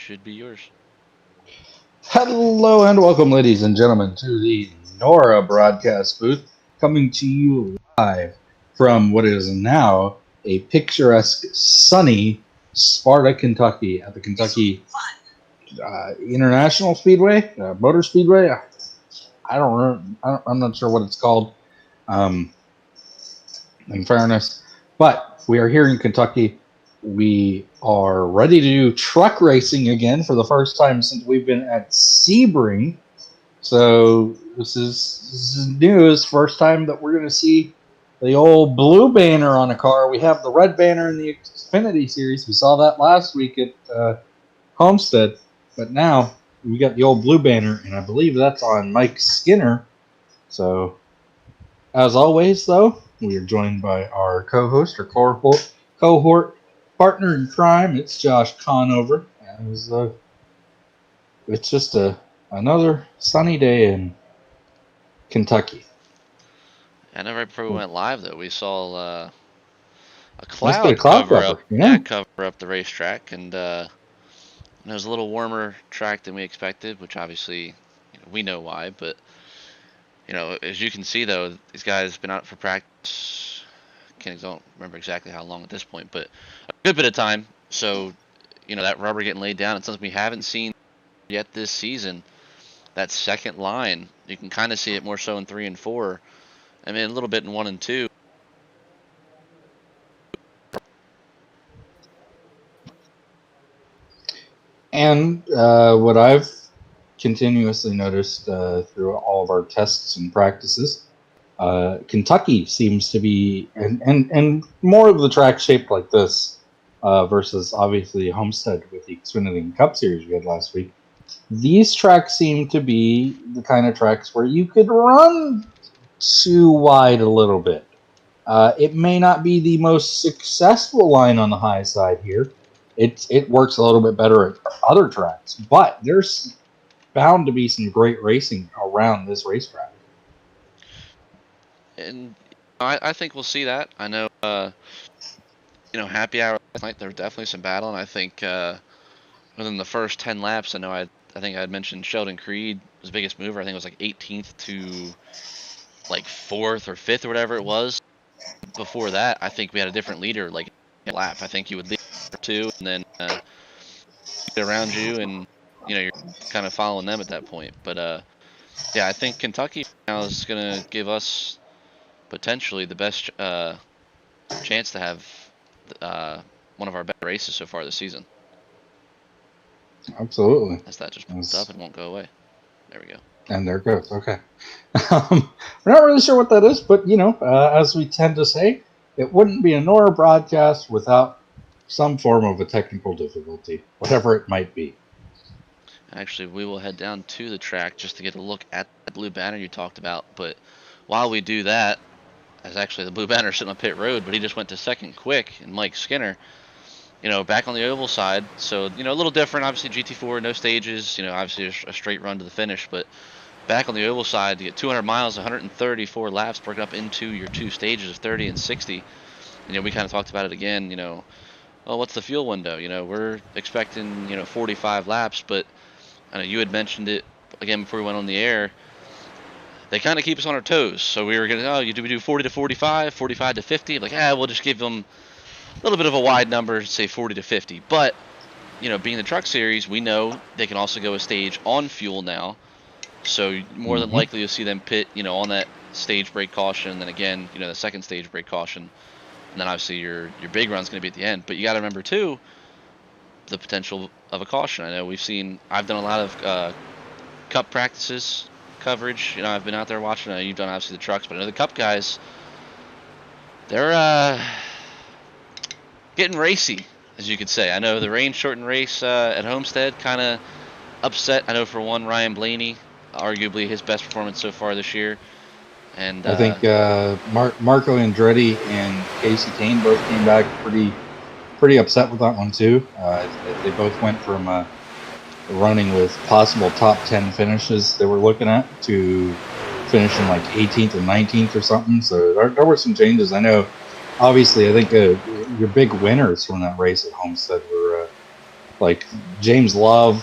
should be yours. Hello and welcome, ladies and gentlemen, to the NORA broadcast booth, coming to you live from what is now a picturesque, sunny Sparta, Kentucky, at the Kentucky International Speedway, Motor Speedway. I don't know. I'm not sure what it's called, um, in fairness, but we are here in Kentucky. We are ready to do truck racing again for the first time since we've been at Sebring. So this is news. First time that we're going to see the old blue banner on a car. We have the red banner in the Xfinity series. We saw that last week at Homestead, but now we got the old blue banner, and I believe that's on Mike Skinner. So, as always, though, we are joined by our co-host or cohort partner in crime. It's Josh Conover. It's just another sunny day in Kentucky. And right before we went live, though, we saw a Nice bit of cloud cloud cover up. cover. Yeah. Cover up the racetrack, and it was a little warmer track than we expected, which obviously we know why. But as you can see, though, these guys been out for practice. Don't remember exactly how long at this point, but a good bit of time. So that rubber getting laid down. It's something we haven't seen yet this season. That second line, you can kind of see it more so in 3 and 4. I mean, a little bit in 1 and 2. And what I've continuously noticed through all of our tests and practices, Kentucky seems to be, and more of the track shaped like this versus obviously Homestead with the Xfinity Cup Series we had last week. These tracks seem to be the kind of tracks where you could run too wide a little bit. It may not be the most successful line on the high side here. It works a little bit better at other tracks, but there's bound to be some great racing around this racetrack. And I think we'll see that. I know, happy hour last night, there was definitely some battle, and I think within the first 10 laps, I think I had mentioned Sheldon Creed was the biggest mover. I think it was like 18th to like 4th or 5th or whatever it was. Before that, I think we had a different leader, like lap. I think you would lead 2 and then get around you, and you're kind of following them at that point. But yeah, I think Kentucky now is going to give us potentially the best chance to have one of our better races so far this season. Absolutely. As that just popped up and won't go away. There we go. And there it goes. Okay. We're not really sure what that is, but, as we tend to say, it wouldn't be a NORA broadcast without some form of a technical difficulty, whatever it might be. Actually, we will head down to the track just to get a look at that blue banner you talked about. But while we do that, as actually the blue banner sitting on pit road, but he just went to second quick, and Mike Skinner, back on the oval side. So, a little different, obviously GT4, no stages, obviously a straight run to the finish, but back on the oval side, to get 200 miles, 134 laps broken up into your 2 stages of 30 and 60. We kind of talked about it again, well, what's the fuel window? We're expecting, 45 laps, but I know you had mentioned it again before we went on the air. They kind of keep us on our toes. So we were going to, do we do 40 to 45, 45 to 50? Like, we'll just give them a little bit of a wide number, say 40 to 50. But, being the truck series, we know they can also go a stage on fuel now. So more than likely you'll see them pit, on that stage brake caution, and then again, the second stage brake caution. And then obviously your big run's going to be at the end. But you got to remember, too, the potential of a caution. I know I've done a lot of cup practices coverage. I've been out there watching. You've done obviously the trucks, but I know the cup guys, they're getting racy, as you could say. I know the rain shortened race at Homestead kind of upset. I know for one, Ryan Blaney, arguably his best performance so far this year. And I think Marco Andretti and Casey Kane both came back pretty upset with that one too. They both went from running with possible top 10 finishes they were looking at to finishing like 18th or 19th or something. So there were some changes. I know, obviously, I think your big winners from that race at Homestead were like James Love,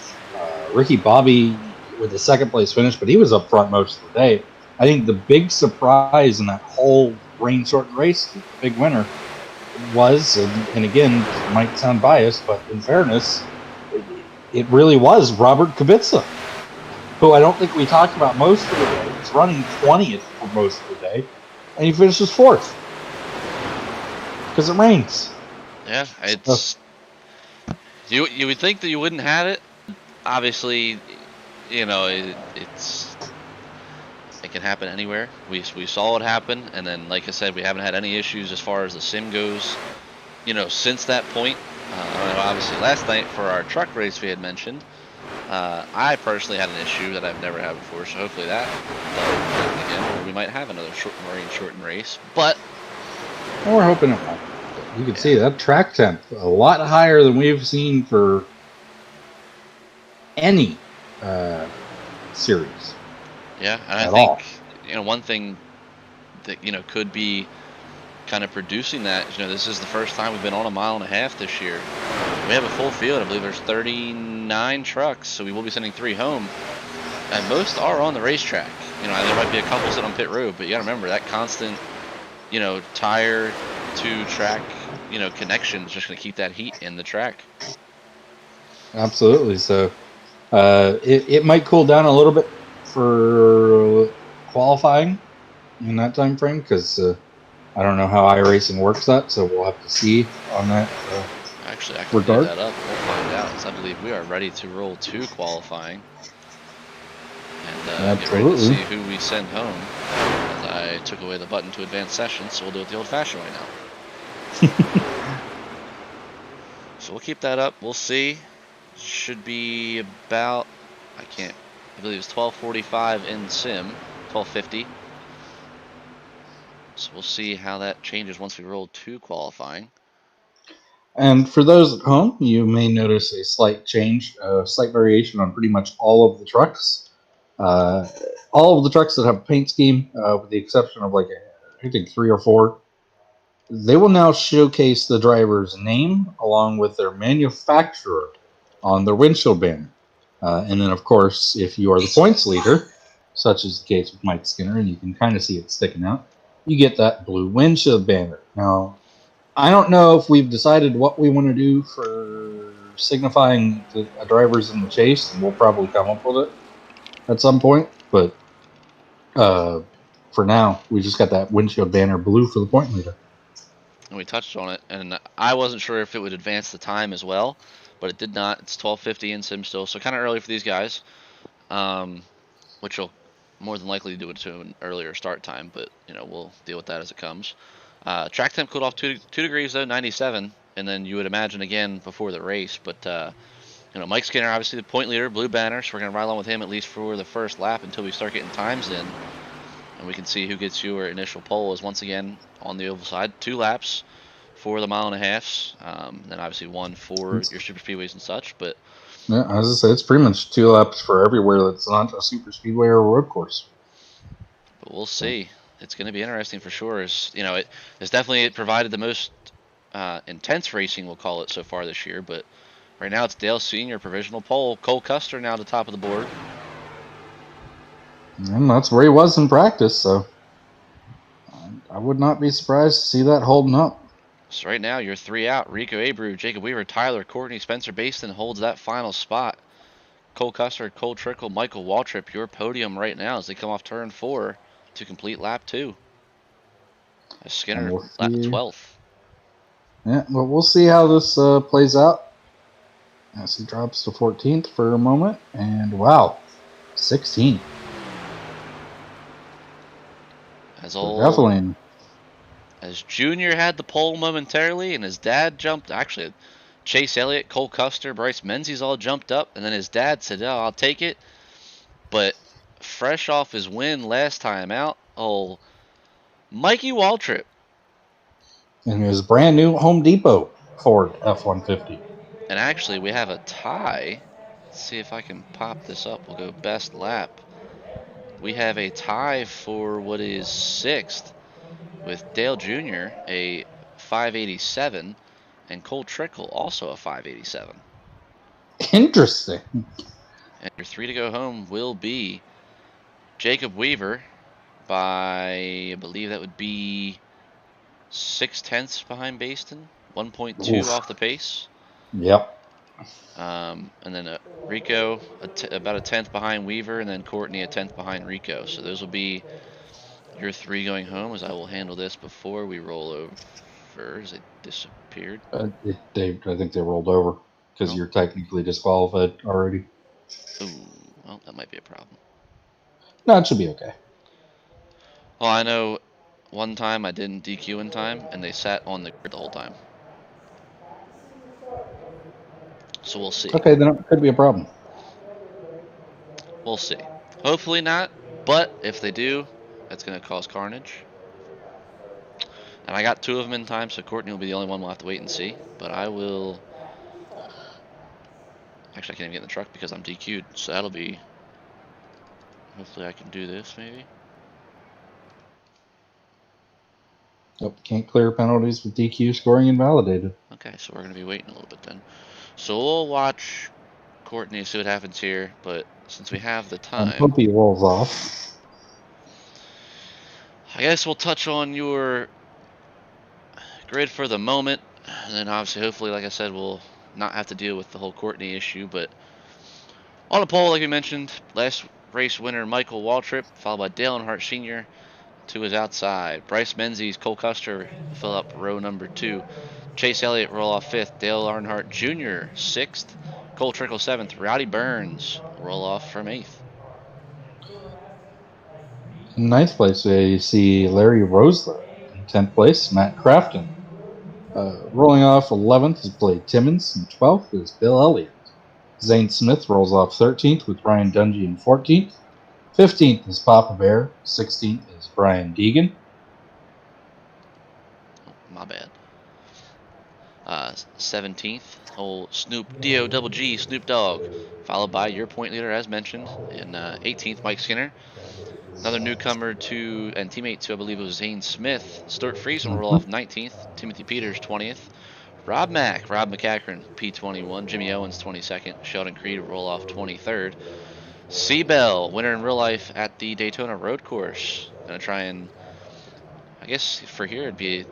Ricky Bobby with the second place finish, but he was up front most of the day. I think the big surprise in that whole rain shortened race, the big winner, was, and again, might sound biased, but in fairness, it really was Robert Kubica, who I don't think we talked about most of the day. He's running 20th for most of the day, and he finishes fourth because it rains. Yeah, So, it's you would think that you wouldn't have it. Obviously, it can happen anywhere. We saw it happen, and then like I said, we haven't had any issues as far as the sim goes. Since that point. Obviously, last night for our truck race we had mentioned, I personally had an issue that I've never had before, so hopefully that doesn't happen again, or we might have another rain shortened race. But we're hoping it won't. You can see yeah, that track temp a lot higher than we've seen for any series yeah, and I at think all. one thing that could be kind of producing that is, this is the first time we've been on a mile and a half this year. We have a full field. I believe there's 39 trucks, so we will be sending 3 home. And most are on the racetrack. There might be a couple sitting on pit road, but you gotta remember that constant, tire to track, connection is just gonna keep that heat in the track. Absolutely. So it might cool down a little bit for qualifying in that time frame because I don't know how iRacing works that, so we'll have to see on that Actually, I can load regard. that up. We'll find out, because I believe we are ready to roll to qualifying and get ready to Absolutely. see who we send home. As I took away the button to advance sessions, so we'll do it the old-fashioned way now. So we'll keep that up. We'll see. Should be about, I believe it's 12:45 in sim, 12:50. So we'll see how that changes once we roll to qualifying. And for those at home, you may notice a slight change, a slight variation on pretty much all of the trucks. Uh, all of the trucks that have a paint scheme, with the exception of I think 3 or 4, they will now showcase the driver's name along with their manufacturer on their windshield banner. And then, of course, if you are the points leader, such as the case with Mike Skinner, and you can kind of see it sticking out, you get that blue windshield banner. Now, I don't know if we've decided what we want to do for signifying the drivers in the chase, and we'll probably come up with it at some point. But uh, for now, we just got that windshield banner blue for the point leader. And we touched on it, and I wasn't sure if it would advance the time as well, but it did not. It's 12:50 in sim still, so kind of early for these guys, which will more than likely do it to an earlier start time, but we'll deal with that as it comes. Track temp cooled off 2 degrees though, 97, and then you would imagine again before the race. But Mike Skinner, obviously the point leader, blue banner, so we're gonna ride along with him at least for the first lap until we start getting times in, and we can see who gets your initial pole. Is once again on the oval side, 2 laps for the mile and a halfs, then obviously 1 for your super speedways and such. But Yeah, as I say, it's pretty much 2 laps for everywhere that's not a super speedway or a road course. we'll So, see. It's going to be interesting for sure. It's definitely provided the most intense racing, we'll call it, so far this year. But right now it's Dale Senior provisional pole. Cole Custer now at the top of the board. and that's where he was in practice. So I would not be surprised to see that holding up. So right now you're 3 out. Rico Abreu, Jacob Weaver, Tyler Courtney, Spencer Baston holds that final spot. Cole Custer, Cole Trickle, Michael Waltrip, your podium right now as they come off turn 4 to complete lap 2. And Skinner we'll see. 12th. Yeah, but we'll see how this plays out as he drops to 14th for a moment. And wow, 16th. As So old definitely. as Junior had the pole momentarily, and his dad jumped. Actually, Chase Elliott, Cole Custer, Bryce Menzies all jumped up, and then his dad said, "Oh, I'll take it." But fresh off his win last time out, Mikey Waltrip, And his brand new Home Depot Ford F 150. and actually we have a tie. Let's see if I can pop this up. We'll go best lap. We have a tie for what is 6th with Dale Jr. a 587, and Cole Trickle also a 587. Interesting. And your 3 to go home will be Jacob Weaver by, I believe that would be 6/10 behind Baston, 1.2 Oof. off the pace. Yep. And then Rico about a 10th behind Weaver, and then Courtney a 10th behind Rico. So those will be your 3 going home, as I will handle this before we roll over, as they disappeared. I think they rolled over because Oh, you're technically disqualified already. ooh, well, that might be a problem. No, it should be okay. Well, I know one time I didn't DQ in time, and they sat on the grid the whole time. So we'll see. Okay, then it could be a problem. We'll see. Hopefully not, but if they do, that's going to cause carnage. And I got 2 of them in time, so Courtney will be the only one we'll have to wait and see. But I will. Actually, I can't even get in the truck because I'm DQ'd, so that'll be. Hopefully, I can do this maybe. Nope, can't clear penalties with DQ scoring invalidated. Okay, so we're going to be waiting a little bit then. So we'll watch Courtney, see what happens here. But since we have the time, Hope he rolls off. I guess we'll touch on your grid for the moment. And then obviously, hopefully, like I said, we'll not have to deal with the whole Courtney issue. But on the pole, like we mentioned, last race winner Michael Waltrip, followed by Dale Earnhardt Sr. to his outside. Bryce Menzies, Cole Custer fill up row number 2. Chase Elliott roll off 5th. Dale Earnhardt Jr. 6th. Cole Trickle 7th. Rowdy Burns roll off from 8th. In ninth place, we see Larry Rosler. In 10th place, Matt Crafton. Rolling off 11th is Blake Timmons, and 12th is Bill Elliott. Zane Smith rolls off 13th with Ryan Dungey in 14th. 15th is Papa Bear. 16th is Brian Deegan. Oh, my bad. 17th, old Snoop D-O double G, Snoop Dogg, followed by your point leader, as mentioned, in 18th, Mike Skinner. Another newcomer to and teammate to, I believe it was Zane Smith. Stuart Friesen will roll off Mm-hmm. 19th. Timothy Peters 20th. Rob McCachran P21. Jimmy Owens 22nd. Sheldon Creed will roll off 23rd. Seabell, winner in real life at the Daytona Road Course. Gonna try and, I guess for here it'd be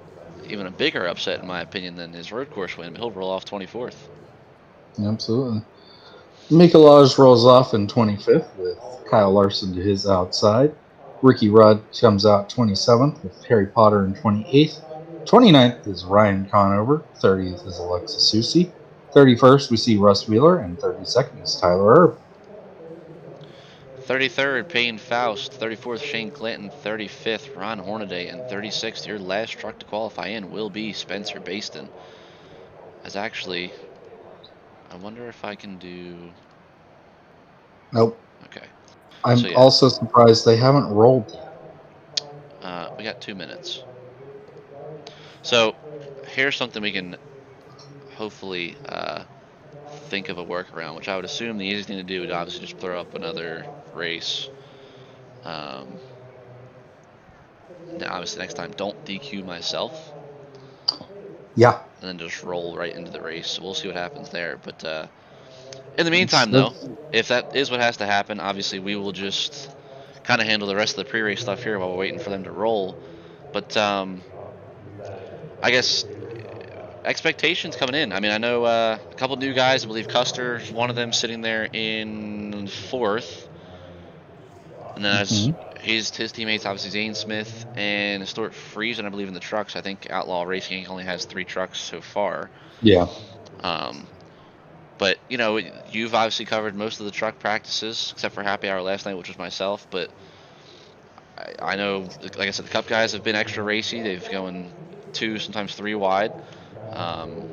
even a bigger upset in my opinion than his road course win, but he'll roll off 24th. Absolutely. Mikolaj rolls off in 25th with Kyle Larson to his outside. Ricky Rudd comes out 27th with Harry Potter in 28th. 29th is Ryan Conover. 30th is Alexis Susi. 31st, we see Russ Wheeler. And 32nd is Tyler Erb. 33rd, Payne Faust. 34th, Shane Clanton. 35th, Ron Hornaday. And 36th, your last truck to qualify in will be Spencer Baston. As actually, I wonder if I can do. Nope. Okay. I'm So yeah, also surprised they haven't rolled yet. we got 2 minutes. So here's something we can hopefully think of a workaround, which I would assume the easiest thing to do would obviously just throw up another race. Um, Now, obviously, next time, don't DQ myself, Yeah. and then just roll right into the race. So we'll see what happens there. But in the It's, meantime, though, if that is what has to happen, obviously we will just kind of handle the rest of the pre-race stuff here while we're waiting for them to roll. But I guess expectations coming in. I mean, I know a couple new guys. I believe Custer's one of them, sitting there in 4th, and then as mm-hmm. his teammates, obviously Zane Smith and Stuart Friesen, I believe in the trucks. I think Outlaw Racing only has 3 trucks so far. Yeah. Um, but you know, you've obviously covered most of the truck practices except for happy hour last night, which was myself. But I know, like I said, the Cup guys have been extra racy. They've going 2, sometimes 3 wide. Um,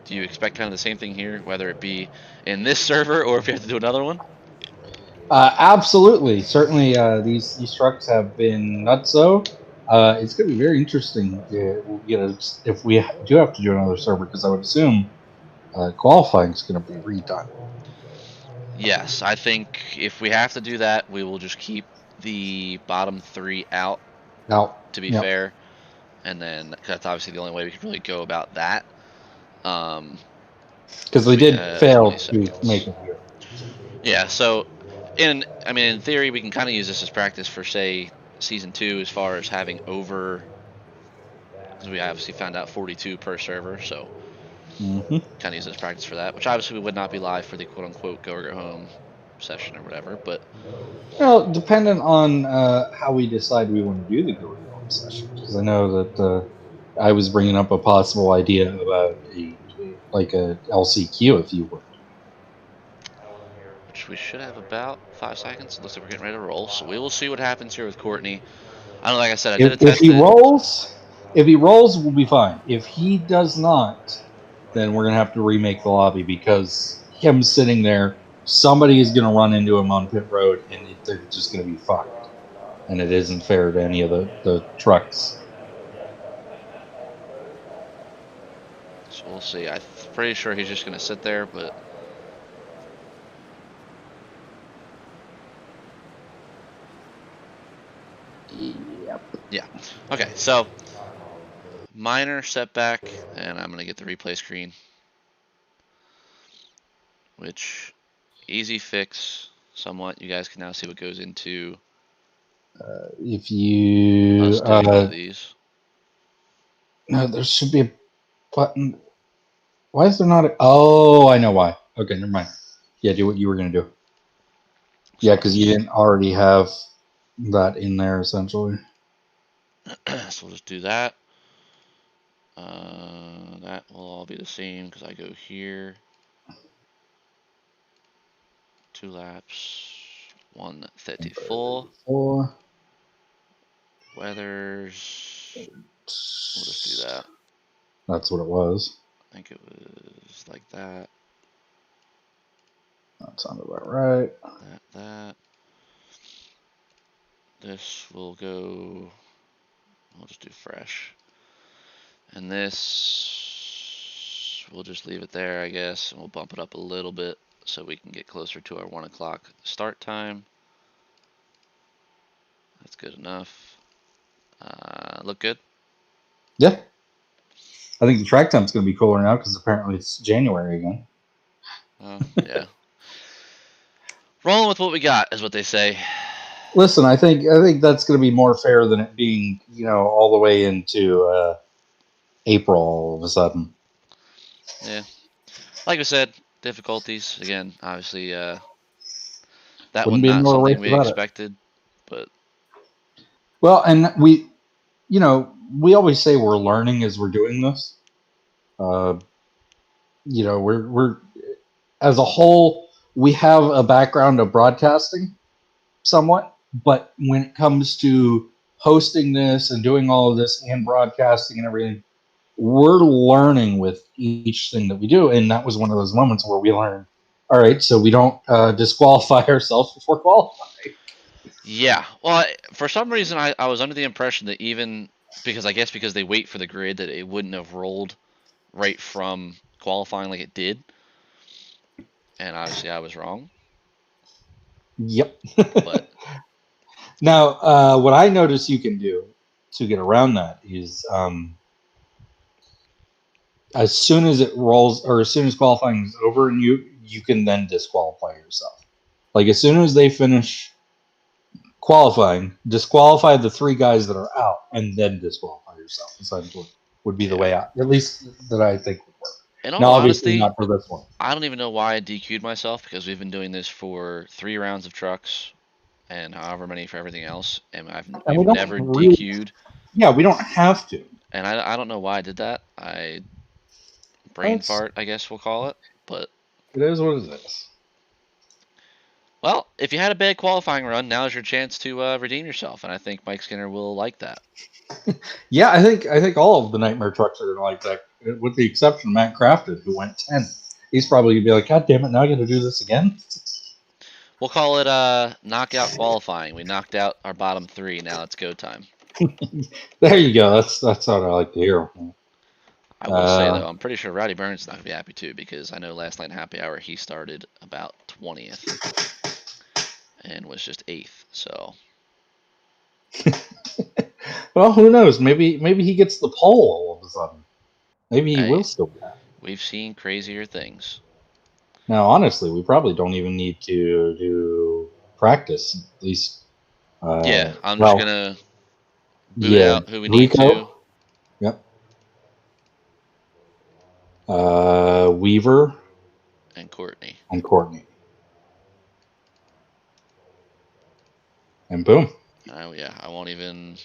do you expect kind of the same thing here, whether it be in this server or if you have to do another one? Absolutely. Certainly, these trucks have been nutso. It's going to be very interesting. If we do have to do another server, because I would assume qualifying is going to be redone. Yes, I think if we have to do that, we will just keep the bottom 3 out, Now, to be yep. fair, and then 'cause that's obviously the only way we could really go about that. Um, Because they we did had fail 20 to make seconds. it here. Yeah, so in theory, we can kind of use this as practice for say season 2 as far as having over, because we obviously found out 42 per server, so Mm-hmm. kind of use this as practice for that. Which obviously we would not be live for the quote unquote go or go home session or whatever, but Well, dependent on how we decide we want to do the go home session, because I know that I was bringing up a possible idea about a LCQ, if you would. which we should have about 5 seconds. It looks like we're getting ready to roll, so we will see what happens here with Courtney. I don't know, like I said, I did a If he tested. rolls, if he rolls, we'll be fine. If he does not, then we're gonna have to remake the lobby because him sitting there, somebody is gonna run into him on pit road, and they're just gonna be fucked. And it isn't fair to any of the trucks. So we'll see. I'm pretty sure he's just gonna sit there, but Yep. yeah. Okay, so minor setback, and I'm gonna get the replay screen, which easy fix somewhat. You guys can now see what goes into If you us doing one of these. no, there should be a button. Why is there not a? Oh, I know why. Okay, never mind. Yeah, do what you were gonna do. Yeah, So, because you didn't already have that in there essentially. so we'll just do that. That will all be the same because I go here. 2 laps. 134. 4. Weathers. We'll just do that. That's what it was. I think it was like that. That sounded about right. That. This will go. We'll just do fresh. And this, we'll just leave it there, I guess, and we'll bump it up a little bit so we can get closer to our 1 o'clock start time. That's good enough. Look good? Yeah. I think the track time's going to be cooler now because apparently it's January again. Yeah. Rolling with what we got is what they say. Listen, I think that's going to be more fair than it being, all the way into April all of a sudden. Yeah. Like I said, difficulties. Again, obviously, that Wouldn't one be a not NORA something race we without it. expected, but Well, and we always say we're learning as we're doing this. We're as a whole, we have a background of broadcasting somewhat, but when it comes to hosting this and doing all of this and broadcasting and everything, we're learning with each thing that we do. And that was one of those moments where we learned, all right, so we don't disqualify ourselves before qualifying. yeah. Well, for some reason, I was under the impression that even because they wait for the grid, that it wouldn't have rolled right from qualifying like it did. And obviously, I was wrong. Yep. But Now, what I notice you can do to get around that is as soon as it rolls or as soon as qualifying is over, and you can then disqualify yourself. Like as soon as they finish qualifying, disqualify the 3 guys that are out, and then disqualify yourself. Essentially, would be the yeah. way out. At least that I think would work. In Now, all obviously, honesty, not for this one. I don't even know why I DQ'd myself because we've been doing this for 3 rounds of trucks and however many for everything else, and And we've we don't never really. DQ'd. Yeah, we don't have to. And I don't know why I did that. I brain That's fart, I guess we'll call it. But it is what it is. well, if you had a bad qualifying run, now's your chance to redeem yourself, and I think Mike Skinner will like that. Yeah, I think all of the nightmare trucks are gonna like that, with the exception of Matt Crafton, who went 10. He's probably gonna be like, God damn it, now I got to do this again. We'll call it knockout qualifying. We knocked out our bottom 3. Now it's go time. There you go. That's what I like to hear. I will say though, I'm pretty sure Rowdy Burns is not gonna be happy too because I know last night in Happy Hour he started about 20th and was just 8th. So Well, who knows? Maybe he gets the pole all of a sudden. Maybe he hey, will still be that. we've seen crazier things. Now, honestly, we probably don't even need to do practice. At least, Yeah, I'm just well, gonna boot yeah, out who we need to. Rico. Yep. Weaver And Courtney. and Courtney. And boom. Yeah, I won't even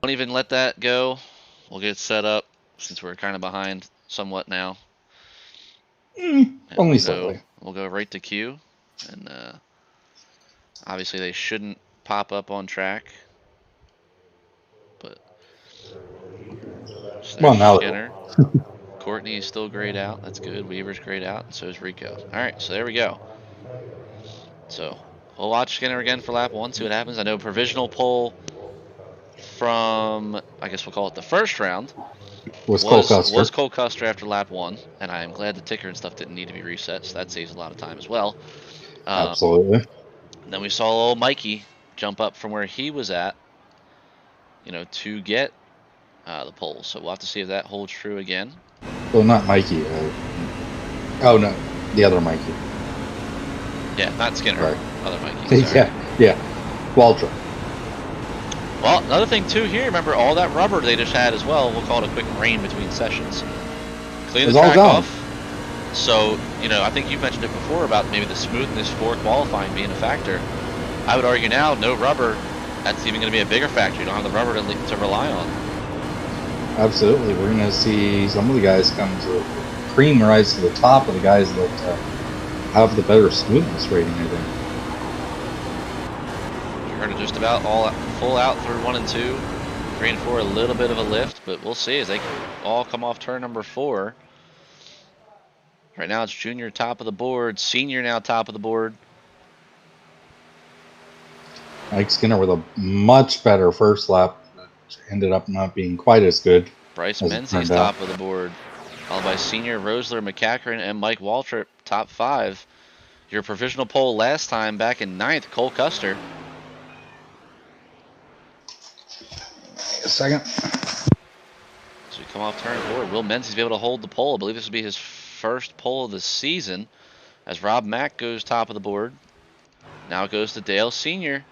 let that go. We'll get set up since we're kind of behind somewhat now. And Only slightly. we'll go right to Q, and obviously they shouldn't pop up on track, but so Well, there's now Skinner. Courtney is still grayed out. That's good. Weaver's grayed out, and so is Rico. All right, so there we go. So we'll watch Skinner again for lap 1, see what happens. I know provisional pole from, I guess we'll call it the first round, was Cole Custer. was Cole Custer after lap 1, and I am glad the ticker and stuff didn't need to be reset, so that saves a lot of time as well. Absolutely. Then we saw old Mikey jump up from where he was at, to get the pole. So we'll have to see if that holds true again. Well, not Mikey. Oh no, the other Mikey. Yeah, not Skinner. Right. Other Mikey. Sorry. Yeah. Walter. Well, another thing too here, remember all that rubber they just had as well. We'll call it a quick rain between sessions. Clean the track off. So, I think you mentioned it before about maybe the smoothness for qualifying being a factor. I would argue now, no rubber, that's even going to be a bigger factor. You don't have the rubber to rely on. Absolutely. We're going to see some of the guys come to cream rise to the top of the guys that have the better smoothness rating, I think. You heard it just about all full out through 1 and 2. 3 and 4, a little bit of a lift, but we'll see as they all come off turn number 4. Right now it's Junior top of the board, Senior now top of the board. Mike Skinner with a much better first lap, which ended up not being quite as good. Bryce Menzies top of the board, followed by Senior, Rosler, McCachran, and Mike Waltrip top 5. Your provisional pole last time back in 9th, Cole Custer. A second. So we come off turn 4. Will Menzies be able to hold the pole? I believe this will be his first pole of the season as Rob Mack goes top of the board. Now it goes to Dale Sr.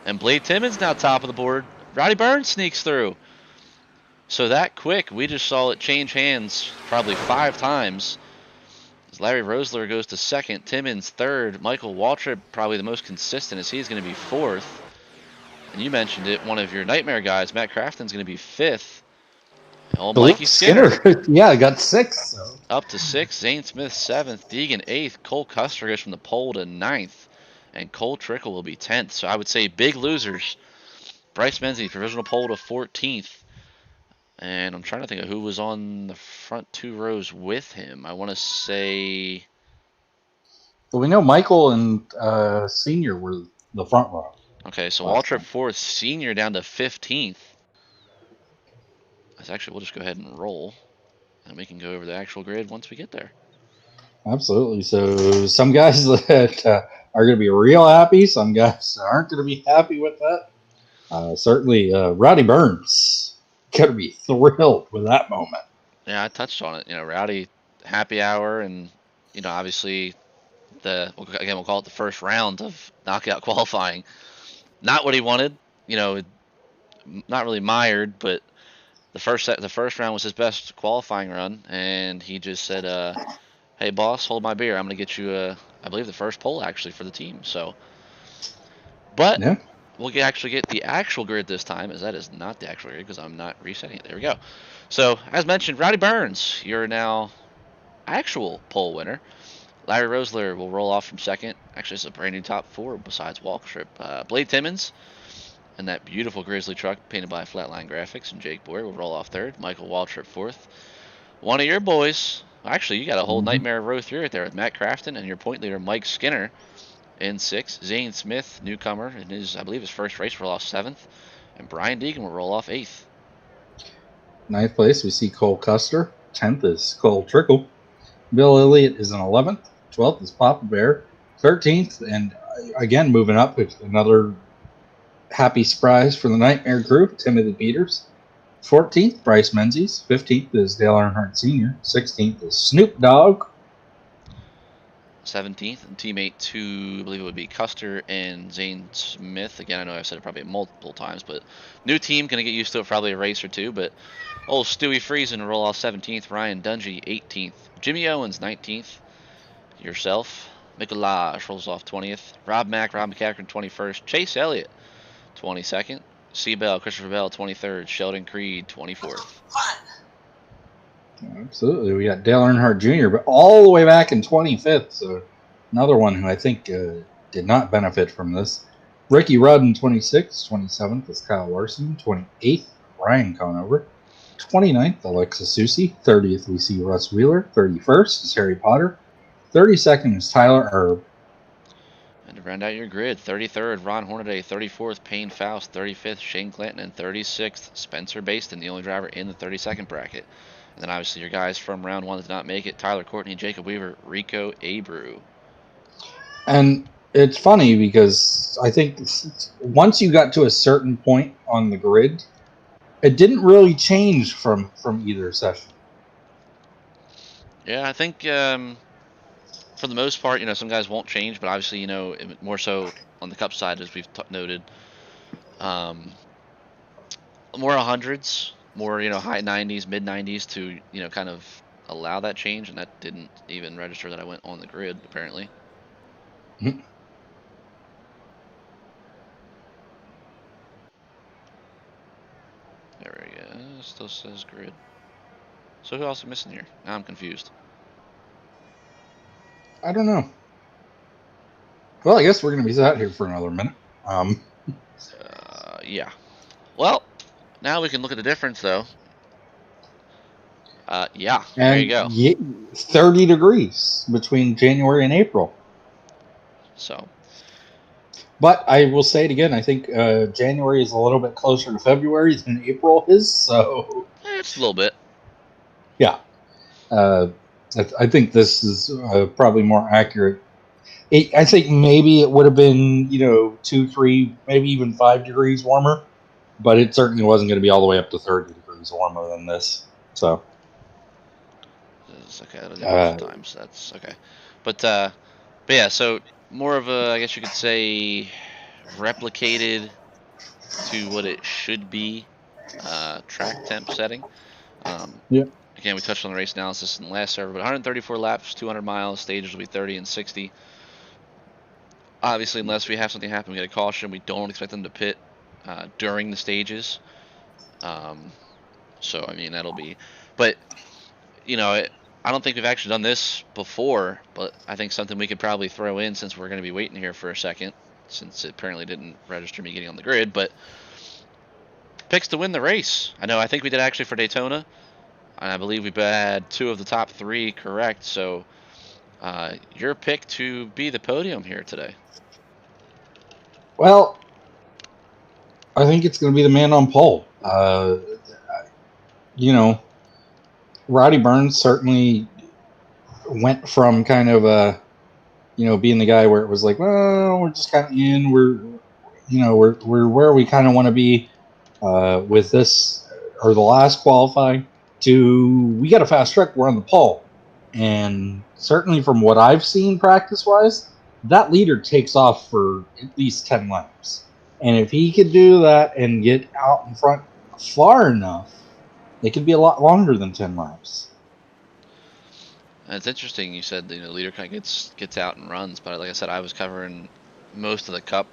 And Blade Timmons now top of the board. Rowdy Burns sneaks through. So that quick, we just saw it change hands probably 5 times. As Larry Rosler goes to 2nd, Timmons 3rd, Michael Waltrip probably the most consistent as he's going to be 4th. And you mentioned it, one of your nightmare guys, Matt Crafton's going to be 5th. Old Mikey Skinner. Yeah, got 6th. So. Up to 6th, Zane Smith 7th, Deegan 8th, Cole Custer goes from the pole to 9th, and Cole Trickle will be 10th. So I would say big losers. Bryce Menzies, provisional pole to 14th. And I'm trying to think of who was on the front 2 rows with him. I want to say... Well, we know Michael and Senior were the front row. Okay, so Waltrip 4th, Senior down to 15th. That's actually, we'll just go ahead and roll. And we can go over the actual grid once we get there. Absolutely. So some guys that are going to be real happy. Some guys aren't going to be happy with that. Certainly, Rowdy Burns going to be thrilled with that moment. Yeah, I touched on it. Rowdy, happy hour, and obviously we'll call it the first round of knockout qualifying. Not what he wanted. Not really mired, but the first round was his best qualifying run, and he just said, "Hey boss, hold my beer. I'm gonna get you I believe the first pole actually for the team." So, but yeah. We'll actually get the actual grid this time, as that is not the actual grid because I'm not resetting it. There we go. So, as mentioned, Rowdy Burns, you're now actual pole winner. Larry Rosler will roll off from 2nd. Actually, it's a brand new top 4 besides Waltrip. Blade Timmons and that beautiful Grizzly truck painted by Flatline Graphics and Jake Boyer will roll off 3rd. Michael Waltrip 4th. One of your boys, actually, you got a whole nightmare row 3 right there with Matt Crafton and your point leader Mike Skinner. In 6th, Zane Smith, newcomer, in I believe his first race, roll off 7th. And Brian Deegan will roll off 8th. 9th place, we see Cole Custer. 10th is Cole Trickle. Bill Elliott is in 11th. 12th is Papa Bear. 13th, and again, moving up, another happy surprise for the Nightmare crew, Timothy Peters. 14th, Bryce Menzies. 15th is Dale Earnhardt Sr. 16th is Snoop Dogg. 17th, and teammate 2, I believe it would be Custer and Zane Smith. Again, I know I've said it probably multiple times, but new team, going to get used to it, probably a race or two. But old Stewie Friesen roll off 17th, Ryan Dungey 18th, Jimmy Owens 19th, yourself, Mikolaj rolls off 20th, Rob McCaffrey 21st, Chase Elliott 22nd, Seabell, Christopher Bell 23rd, Sheldon Creed 24th. Absolutely. We got Dale Earnhardt Jr., but all the way back in 25th. So another one who I think did not benefit from this. Ricky Rudd in 26th. 27th is Kyle Larson. 28th, Ryan Conover. 29th, Alexis Susie. 30th, we see Russ Wheeler. 31st is Harry Potter. 32nd is Tyler Erb. And to round out your grid, 33rd, Ron Hornaday, 34th, Payne Faust, 35th, Shane Clanton, and 36th, Spencer Baston, the only driver in the 32nd bracket. And then obviously your guys from round 1 did not make it, Tyler Courtney, Jacob Weaver, Rico Abreu. And it's funny because I think once you got to a certain point on the grid, it didn't really change from either session. Yeah, I think for the most part, some guys won't change, but obviously, more so on the Cup side, as we've noted. More 100s, more, high 90s, mid 90s to, kind of allow that change, and that didn't even register that I went on the grid, apparently. Mm-hmm. There we go. It still says grid. So who else am I missing here? Now I'm confused. I don't know. Well, I guess we're going to be sat here for another minute. Yeah. Well, now we can look at the difference, though. Yeah, there you go. 30 degrees between January and April. So. But I will say it again. I think January is a little bit closer to February than April is. So It's a little bit. Yeah. I think this is probably more accurate. I think maybe it would have been, 2, 3, maybe even 5 degrees warmer, but it certainly wasn't going to be all the way up to 30 degrees warmer than this. So. It's okay. That'll get most of the time, so that's okay. But yeah, so more of a, I guess you could say, replicated to what it should be track temp setting. Yeah. Again, we touched on the race analysis in the last server, but 134 laps, 200 miles, stages will be 30 and 60. Obviously, unless we have something happen, we get a caution. We don't expect them to pit during the stages. So, I mean, that'll be... But, I don't think we've actually done this before, but I think something we could probably throw in since we're going to be waiting here for a second, since it apparently didn't register me getting on the grid, but picks to win the race. I think we did actually for Daytona, and I believe we had 2 of the top 3 correct, so your pick to be the podium here today. Well, I think it's going to be the man on pole. Roddy Burns certainly went from kind of being the guy where it was like, well, we're just kind of in, we're where we kind of want to be with this or the last qualifying, to we got a fast truck, we're on the pole. And certainly from what I've seen practice wise, that leader takes off for at least 10 laps. And if he could do that and get out in front far enough, it could be a lot longer than 10 laps. It's interesting you said the leader kind of gets out and runs, but like I said, I was covering most of the Cup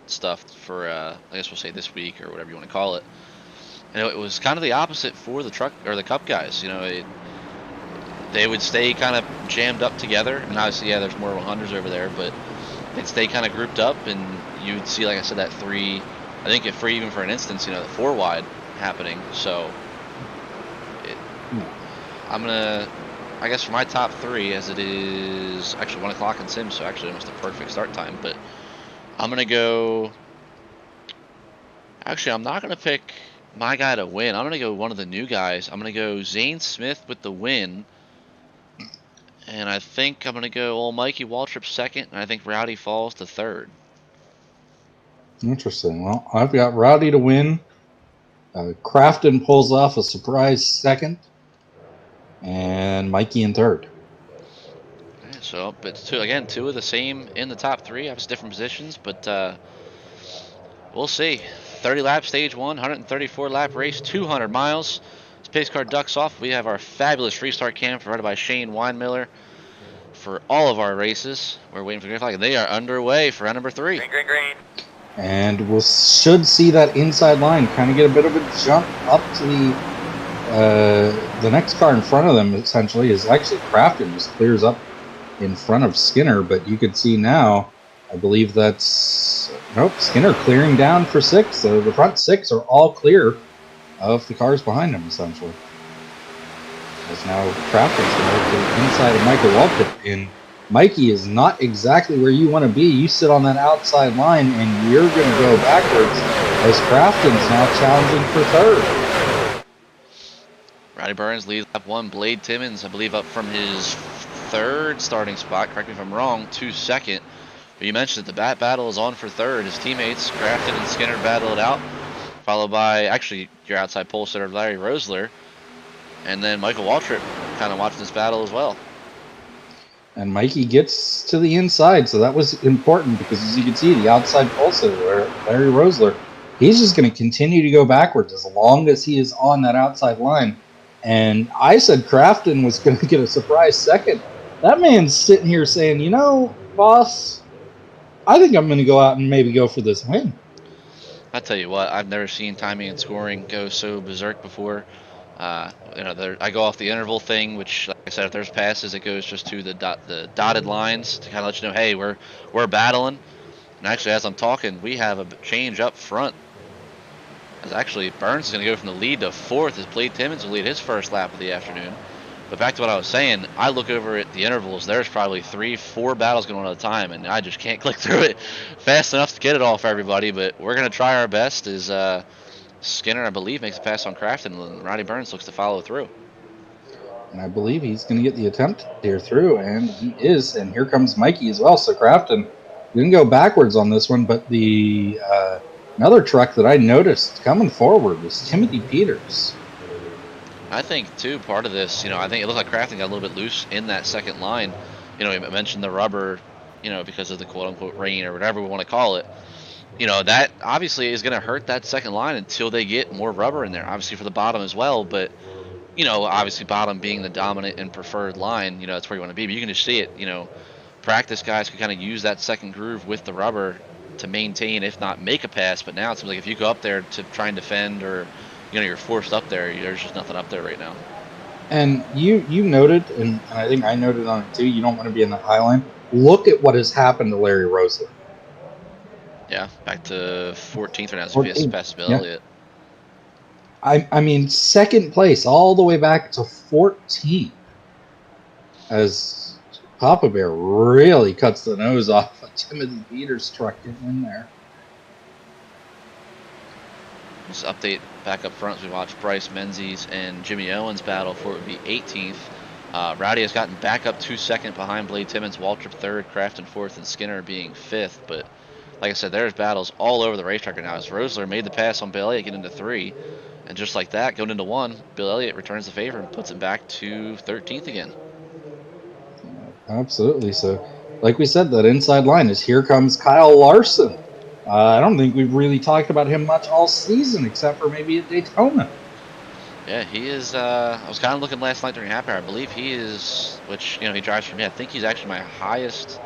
stuff for I guess we'll say this week or whatever you want to call it. And it was kind of the opposite for the truck or the Cup guys. They would stay kind of jammed up together, and obviously, yeah, there's more 100s over there, but they'd stay kind of grouped up, and you'd see, like I said, that 3, I think if even for an instance, the 4 wide happening. So I'm gonna, I guess for my top 3, as it is actually 1 o'clock in Sim, so actually almost a perfect start time, but I'm gonna go. Actually, I'm not gonna pick my guy to win. I'm gonna go one of the new guys. I'm gonna go Zane Smith with the win. And I think I'm going to go old Mikey Waltrip second, and I think Rowdy Falls to third. Interesting. Well, I've got Rowdy to win. Crafton pulls off a surprise second, and Mikey in third. Right, so it's two of the same in the top three, obviously different positions, but we'll see. 30 lap stage one, 134 lap race, 200 miles. As pace car ducks off, we have our fabulous restart cam provided by Shane Weinmiller for all of our races. We're waiting for green flag, and they are underway for round number 3. Green, green, green. And we should see that inside line kind of get a bit of a jump up to the next car in front of them. Essentially, is actually Crafton just clears up in front of Skinner, but you could see now, I believe that's Skinner clearing down for 6. So the front 6 are all clear of the cars behind him, essentially. As now Crafton's going to look to the inside of Michael Waltrip, and Mikey is not exactly where you want to be. You sit on that outside line, and you're going to go backwards as Crafton's now challenging for third. Rowdy Burns leads lap 1. Blade Timmons, I believe, up from his third starting spot. Correct me if I'm wrong, to second. But you mentioned that the battle is on for third. His teammates, Crafton and Skinner, battle it out, followed by, actually, your outside pole sitter, Larry Rosler, and then Michael Waltrip kind of watching this battle as well. And Mikey gets to the inside, so that was important because, as you can see, the outside pole sitter, Larry Rosler, he's just going to continue to go backwards as long as he is on that outside line. And I said Crafton was going to get a surprise second. That man's sitting here saying, you know, boss, I think I'm going to go out and maybe go for this win. I tell you what, I've never seen timing and scoring go so berserk before. I go off the interval thing, which, like I said, if there's passes, it goes just to the dotted lines to kind of let you know, hey, we're battling. And actually, as I'm talking, we have a change up front. As actually, Burns is going to go from the lead to fourth as Blade Timmons will lead his first lap of the afternoon. But back to what I was saying, I look over at the intervals, there's probably 3-4 battles going on at a time, and I just can't click through it fast enough to get it all for everybody, but we're going to try our best as Skinner, I believe, makes a pass on Crafton, and Rowdy Burns looks to follow through. And I believe he's going to get the attempt here through, and he is. And here comes Mikey as well. So Crafton didn't go backwards on this one, but the another truck that I noticed coming forward was Timothy Peters. I think, too, part of this, I think it looked like Crafton got a little bit loose in that second line. He mentioned the rubber, because of the quote-unquote rain or whatever we want to call it. That obviously is going to hurt that second line until they get more rubber in there, obviously for the bottom as well, but obviously bottom being the dominant and preferred line, that's where you want to be. But you can just see it, practice guys can kind of use that second groove with the rubber to maintain, if not make a pass. But now it seems like if you go up there to try and defend, or you're forced up there, there's just nothing up there right now. And you noted, and I think I noted on it too, you don't want to be in the high line. Look at what has happened to Larry Rosler. Yeah, back to 14th right now, so he past Bill Elliott. I mean, second place all the way back to 14, as Papa Bear really cuts the nose off of Timothy Peters' truck getting in there. Just update back up front as we watch Bryce Menzies and Jimmy Owens battle for it would be 18th. Rowdy has gotten back up 2 seconds behind Blade Timmons, Waltrip 3rd, Crafton 4th, and Skinner being 5th. But like I said, there's battles all over the racetrack right now. As Rosler made the pass on Bill Elliott, getting into 3. And just like that, going into 1, Bill Elliott returns the favor and puts it back to 13th again. Absolutely. So, like we said, that inside line is here comes Kyle Larson. I don't think we've really talked about him much all season, except for maybe at Daytona. Yeah, he is. I was kind of looking last night during happy hour. I believe he is, which, he drives for me. I think he's actually my highest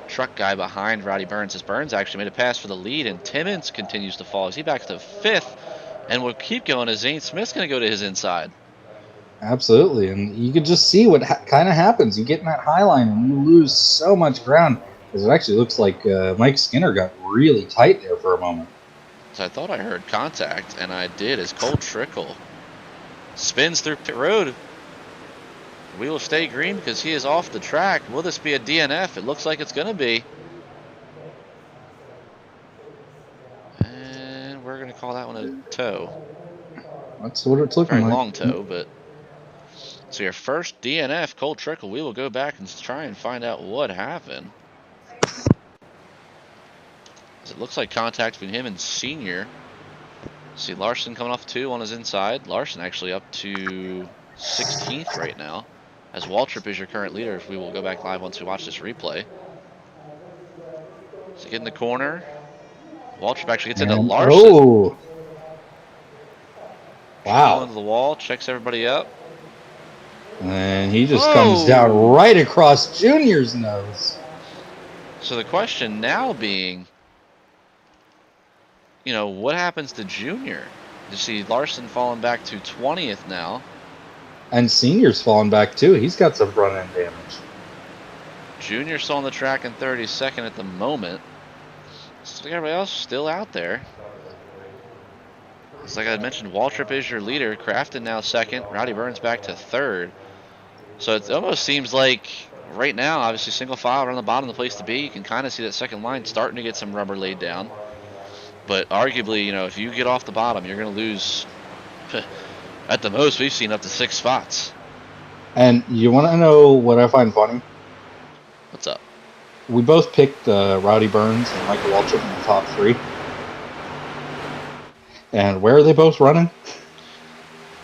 truck guy behind Rowdy Burns. As Burns actually made a pass for the lead, and Timmons continues to fall. Is he back to 5th? And we'll keep going as Zane Smith's going to go to his inside. Absolutely. And you can just see what kind of happens. You get in that high line and you lose so much ground. Because it actually looks like Mike Skinner got really tight there for a moment. So I thought I heard contact, and I did, as Cole Trickle spins through pit road. We will stay green because he is off the track. Will this be a DNF? It looks like it's going to be. And we're going to call that one a tow. That's what it's looking like. Very long tow, but... So your first DNF, Cole Trickle. We will go back and try and find out what happened. It looks like contact between him and Senior. See Larson coming off 2 on his inside. Larson actually up to 16th right now, as Waltrip is your current leader. If we will go back live once we watch this replay. So get in the corner. Waltrip actually gets into And Larson. oh, Triple wow. into the wall, checks everybody up. And he just comes down Oh! right across Junior's nose. So the question now being, what happens to Junior? You see Larson falling back to 20th now. And Senior's falling back too. He's got some front end damage. Junior still on the track in 32nd at the moment. So everybody else still out there. It's like I mentioned, Waltrip is your leader. Crafton now second. Rowdy Burns back to third. So it almost seems like right now, obviously single file around the bottom, the place to be. You can kind of see that second line starting to get some rubber laid down. But arguably, if you get off the bottom, you're going to lose. At the most, we've seen up to 6 spots. And you want to know what I find funny? What's up? We both picked Rowdy Burns and Michael Waltrip in the top 3. And where are they both running?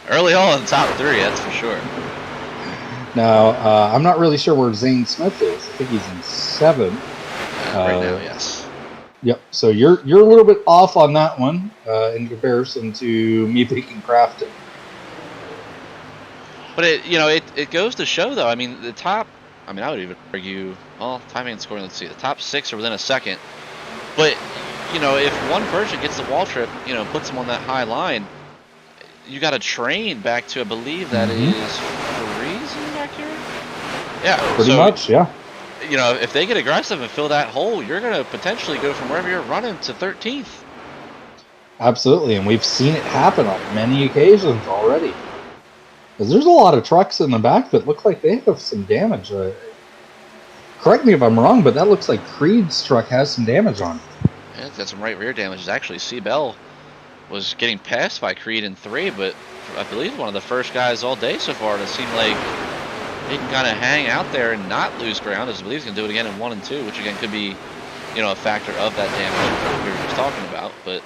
Early on in the top 3, that's for sure. Now, I'm not really sure where Zane Smith is. I think he's in 7th. Right now, yes. Yep. So you're a little bit off on that one in comparison to me picking Crafton. But it goes to show though. I mean, the top. I mean, I would even argue. Well, timing and scoring. Let's see. The top 6 are within a second. But if one person gets the Waltrip, puts them on that high line, you got to train back to. I believe that is Freezing back here. Yeah. Pretty much. Yeah. If they get aggressive and fill that hole, you're going to potentially go from wherever you're running to 13th. Absolutely, and we've seen it happen on many occasions already. Because there's a lot of trucks in the back that look like they have some damage. Correct me if I'm wrong, but that looks like Creed's truck has some damage on it. Yeah, it's got some right rear damage. Actually, C-Bell was getting passed by Creed in 3, but I believe one of the first guys all day so far to seem like he can kind of hang out there and not lose ground. As I believe he's going to do it again in 1 and 2, which again could be, a factor of that damage we were just talking about. But,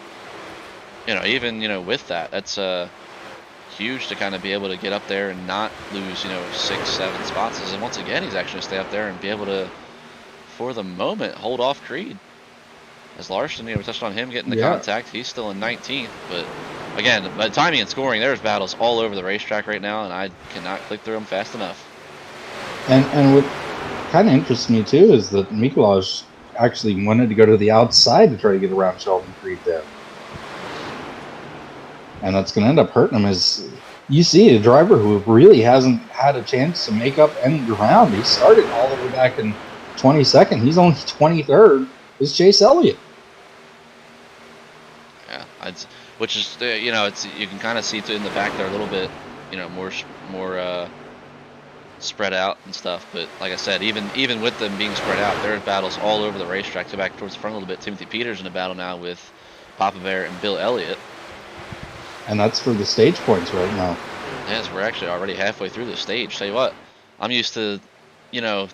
even with that, that's huge to kind of be able to get up there and not lose, 6, 7 spots. And once again, he's actually going to stay up there and be able to, for the moment, hold off Creed. As Larson, we touched on him getting the contact. He's still in 19th. But, again, by timing and scoring, there's battles all over the racetrack right now, and I cannot click through them fast enough. And what kind of interests me, too, is that Mikolaj actually wanted to go to the outside to try to get around Sheldon Creed there. And that's going to end up hurting him. As you see, a driver who really hasn't had a chance to make up any ground. He started all the way back in 22nd. He's only 23rd. Is Chase Elliott. Yeah, which is it's you can kind of see in the back there a little bit, more spread out and stuff. But like I said, even with them being spread out, there's battles all over the racetrack. So back towards the front a little bit. Timothy Peters in a battle now with Papa Bear and Bill Elliott. And that's for the stage points right now. Yes, we're actually already halfway through the stage. Tell you what, I'm used to, the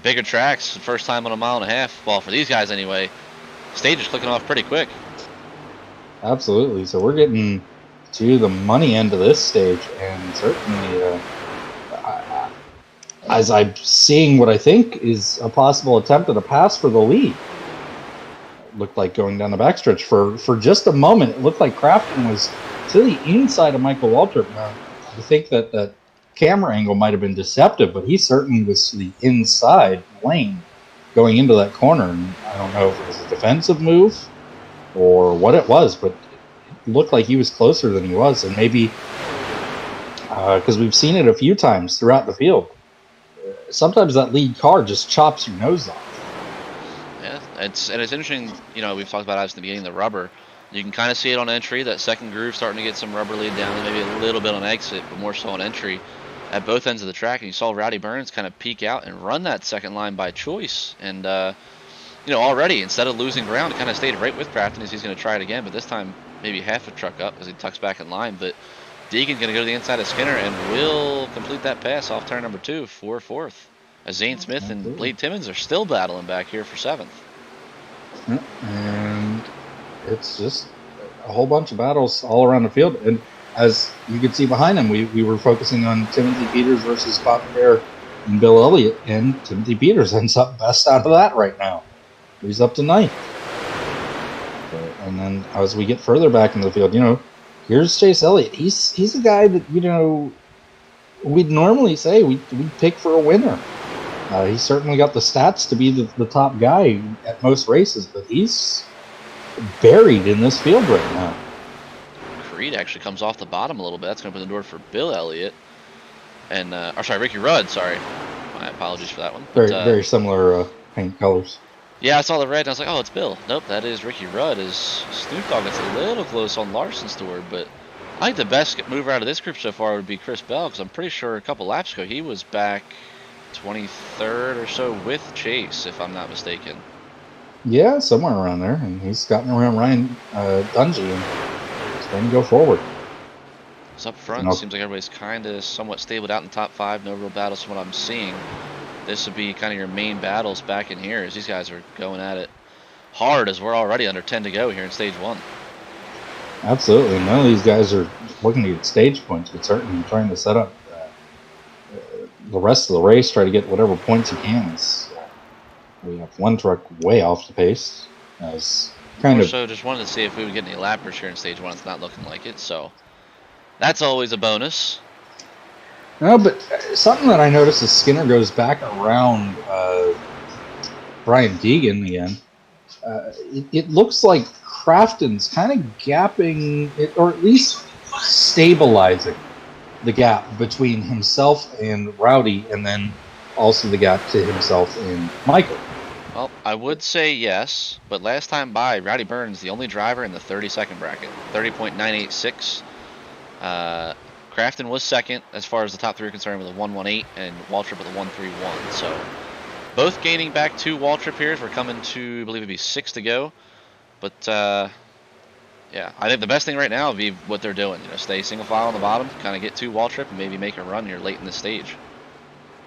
bigger tracks. The first time on a 1.5 miles. Well, for these guys anyway, stage is clicking off pretty quick. Absolutely. So we're getting to the money end of this stage, and certainly, as I'm seeing what I think is a possible attempt at a pass for the lead. Looked like going down the backstretch for just a moment. It looked like Crafton was to the inside of Michael Waltrip. Now, I think that camera angle might have been deceptive, but he certainly was to the inside lane going into that corner. And I don't know if it was a defensive move or what it was, but it looked like he was closer than he was. And maybe because we've seen it a few times throughout the field, sometimes that lead car just chops your nose off. Yeah, it's interesting. We've talked about, obviously, in the beginning, the rubber. You can kind of see it on entry. That second groove starting to get some rubber laid down, and maybe a little bit on exit, but more so on entry at both ends of the track. And you saw Rowdy Burns kind of peek out and run that second line by choice. And already instead of losing ground, kind of stayed right with Crafton as he's going to try it again. But this time, maybe half a truck up as he tucks back in line. But Deegan's going to go to the inside of Skinner and will complete that pass off turn number 2 for 4th. As Zane Smith and Blade Timmons are still battling back here for 7th. And it's just a whole bunch of battles all around the field. And as you can see behind him, we were focusing on Timothy Peters versus Bobby Bear and Bill Elliott, and Timothy Peters ends up best out of that right now. He's up to 9th. And then as we get further back into the field, here's Chase Elliott. He's a guy that, we'd normally say we'd pick for a winner. He's certainly got the stats to be the top guy at most races, but he's buried in this field right now. Creed actually comes off the bottom a little bit. That's going to open the door for Bill Elliott. And, Ricky Rudd, sorry. My apologies for that one. Very similar paint colors. Yeah, I saw the red and I was like, oh, it's Bill. Nope, that is Ricky Rudd. Snoop Dogg gets a little close on Larson's door, but I think the best mover out of this group so far would be Chris Bell, because I'm pretty sure a couple laps ago he was back 23rd or so with Chase, if I'm not mistaken. Yeah, somewhere around there, and he's gotten around Ryan Dungey and he's going to go forward. It's up front. Seems like everybody's kind of somewhat stabled out in the top 5. No real battles from what I'm seeing. This would be kind of your main battles back in here, as these guys are going at it hard, as we're already under 10 to go here in stage 1. Absolutely. None of these guys are looking to get stage points, but certainly trying to set up the rest of the race, try to get whatever points you can. We have one truck way off the pace. So just wanted to see if we would get any lappers here in stage 1. It's not looking like it, so that's always a bonus. No, but something that I noticed is Skinner goes back around Brian Deegan again. It looks like Crafton's kind of gapping it, or at least stabilizing the gap between himself and Rowdy, and then also the gap to himself and Michael. Well, I would say yes, but last time by, Rowdy Burns, the only driver in the 30-second bracket, 30.986. Crafton was second as far as the top 3 are concerned with a 118, and Waltrip with a 131. So both gaining back 2 Waltrip here. We're coming to, I believe it'd be 6 to go. But yeah, I think the best thing right now would be what they're doing. Stay single file on the bottom, kind of get 2 Waltrip, and maybe make a run here late in the stage.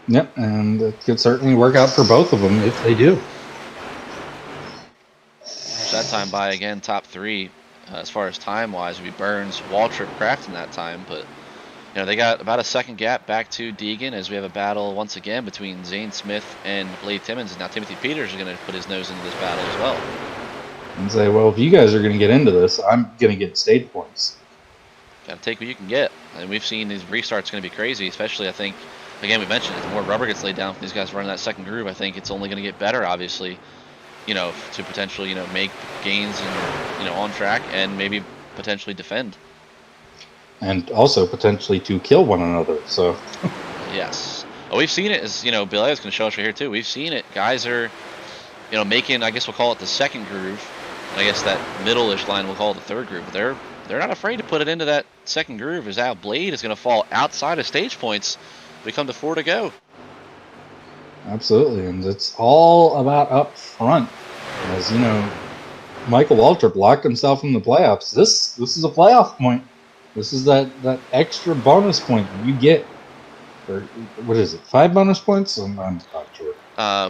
Yep, and it could certainly work out for both of them if they do. So that time by again, top 3 as far as time wise would be Burns, Waltrip, Crafton that time, but. They got about a second gap back to Deegan, as we have a battle once again between Zane Smith and Blade Timmons. And now Timothy Peters is going to put his nose into this battle as well. And say, well, if you guys are going to get into this, I'm going to get stage points. Got to take what you can get. And we've seen these restarts going to be crazy, especially, I think, again, we mentioned, as more rubber gets laid down for these guys running that second groove, I think it's only going to get better, obviously, to potentially, make gains on track and maybe potentially defend. And also potentially to kill one another. So yes. Oh, we've seen it, as Bill Elliott's going to show us right here too. We've seen it. Guys are, making, I guess we'll call it the second groove. And I guess that middle-ish line we'll call it the third groove. But they're not afraid to put it into that second groove, as Al Blade is going to fall outside of stage points. We come to 4 to go. Absolutely, and it's all about up front. As Michael Waltrip locked himself in the playoffs. This is a playoff point. This is that extra bonus point that you get. Or what is it? 5 bonus points? I'm not sure.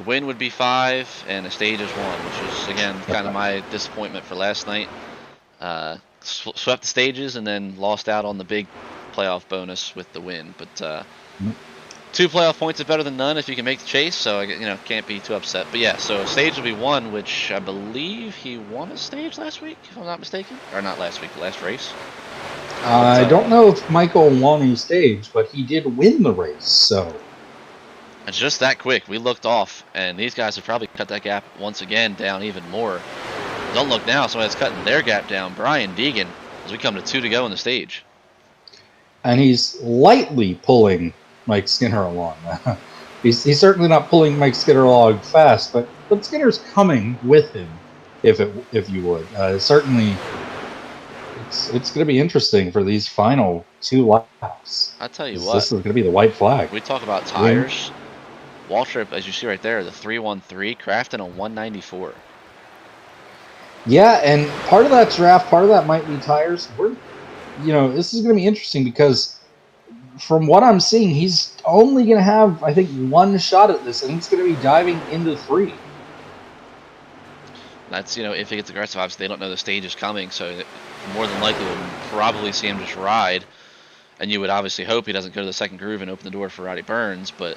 Win would be 5, and a stage is 1, which is again kind of my disappointment for last night. Swept the stages and then lost out on the big playoff bonus with the win. But 2 playoff points is better than none if you can make the chase. So can't be too upset. But yeah, so stage will be 1, which I believe he won a stage last week, if I'm not mistaken, or not last week, last race. I don't know if Michael won a stage, but he did win the race, so. It's just that quick. We looked off, and these guys have probably cut that gap once again down even more. Don't look now, somebody's cutting their gap down. Brian Deegan, as we come to 2 to go in the stage. And he's lightly pulling Mike Skinner along. he's certainly not pulling Mike Skinner along fast, but Skinner's coming with him, if you would. Certainly. It's going to be interesting for these final 2 laps. I'll tell you what. This is going to be the white flag. We talk about tires. Waltrip, as you see right there, the 313. Crafton a 194. Yeah, and part of that's draft, part of that might be tires. This is going to be interesting because from what I'm seeing, he's only going to have, I think, 1 shot at this, and he's going to be diving into 3. That's, if he gets aggressive, obviously they don't know the stage is coming, so more than likely we'll probably see him just ride. And you would obviously hope he doesn't go to the second groove and open the door for Roddy Burns, but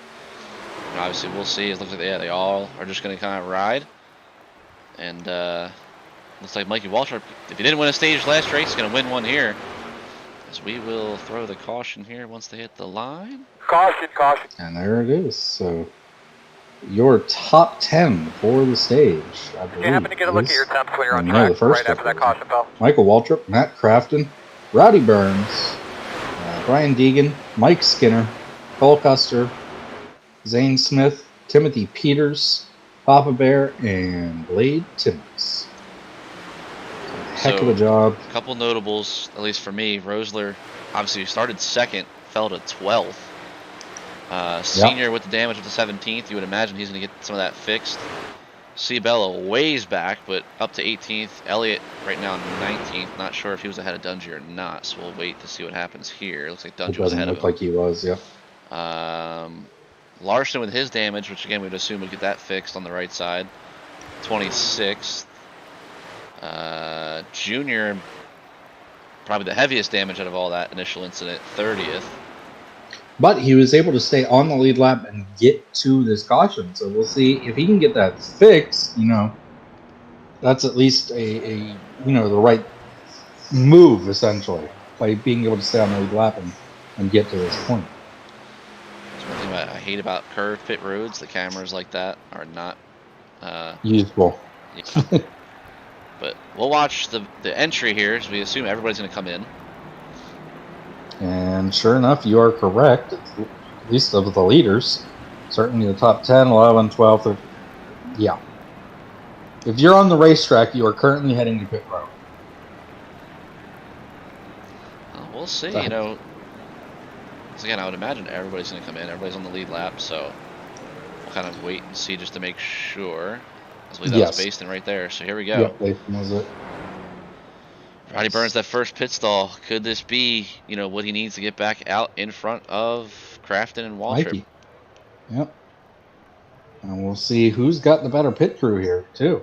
obviously we'll see. It looks like they all are just going to kind of ride. And looks like Mikey Waltrip, if he didn't win a stage last race, he's going to win one here. As we will throw the caution here once they hit the line. Caution, caution. And there it is. So your top 10 for the stage, I believe. Did you happen to get a look at your temps when you're on no, track right after that caution bell? Michael Waltrip, Matt Crafton, Rowdy Burns, Brian Deegan, Mike Skinner, Cole Custer, Zane Smith, Timothy Peters, Papa Bear, and Blade Timmons. Heck of a job. A couple notables, at least for me. Rosler obviously started second, fell to 12th. Senior with the damage with the 17th. You would imagine he's going to get some of that fixed. Bella ways back, but up to 18th. Elliott right now 19th. Not sure if he was ahead of Dungy or not, so we'll wait to see what happens here. Looks like Dungy was ahead of him. Doesn't look like he was, yeah. Larson with his damage, which again we'd assume would get that fixed on the right side. 26th. Junior, probably the heaviest damage out of all that initial incident, 30th. But he was able to stay on the lead lap and get to this caution. So we'll see if he can get that fixed. That's at least a the right move essentially by being able to stay on the lead lap and get to this point. That's one thing I hate about curved pit roads. The cameras like that are not useful. Yeah. But we'll watch the entry here, as we assume everybody's going to come in. And sure enough, you are correct, at least of the leaders. Certainly the top 10, 11, 12, 13. Yeah. If you're on the racetrack, you are currently heading to pit road. We'll see, Because again, I would imagine everybody's going to come in. Everybody's on the lead lap, so we'll kind of wait and see just to make sure. I believe that was Baston right there, so here we go. Yep, Baston was it. Roddy Burns, that first pit stall. Could this be, what he needs to get back out in front of Crafton and Waltrip? Mikey. Yep. And we'll see who's got the better pit crew here, too.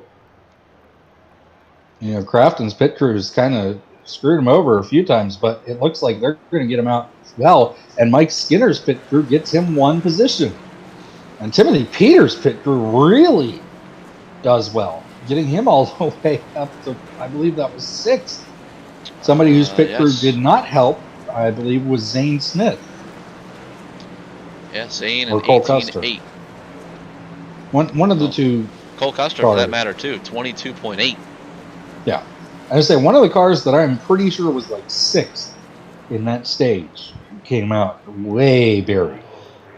Crafton's pit crew has kind of screwed him over a few times, but it looks like they're going to get him out well. And Mike Skinner's pit crew gets him one position. And Timothy Peters' pit crew really does well, getting him all the way up to, I believe that was 6th. Somebody whose pit crew did not help, I believe, was Zane Smith. Yeah, Zane and 18.8. One of the two. Cole Custer, for that matter, too, 22.8. Yeah. I would say one of the cars that I'm pretty sure was like 6th in that stage came out way buried.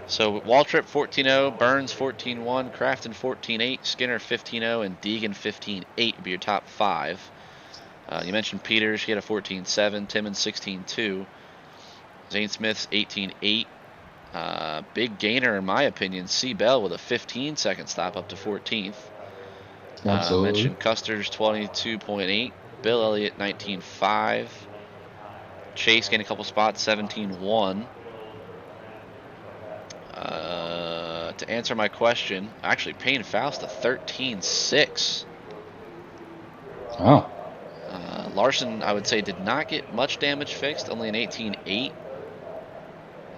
So Waltrip 14.0, Burns 14.1, Crafton 14.8, Skinner 15.0, and Deegan 15.8 would be your top 5. You mentioned Peters, he had a 14.7, Timmons 16.2, Zane Smith's 18.8. Big gainer, in my opinion, Bell with a 15-second stop up to 14th. Mentioned Custer's 22.8, Bill Elliott 19.5, Chase gained a couple spots, 17.1. To answer my question, actually Payne Faust a 13.6. Oh. Larson, I would say, did not get much damage fixed, only an 18.8.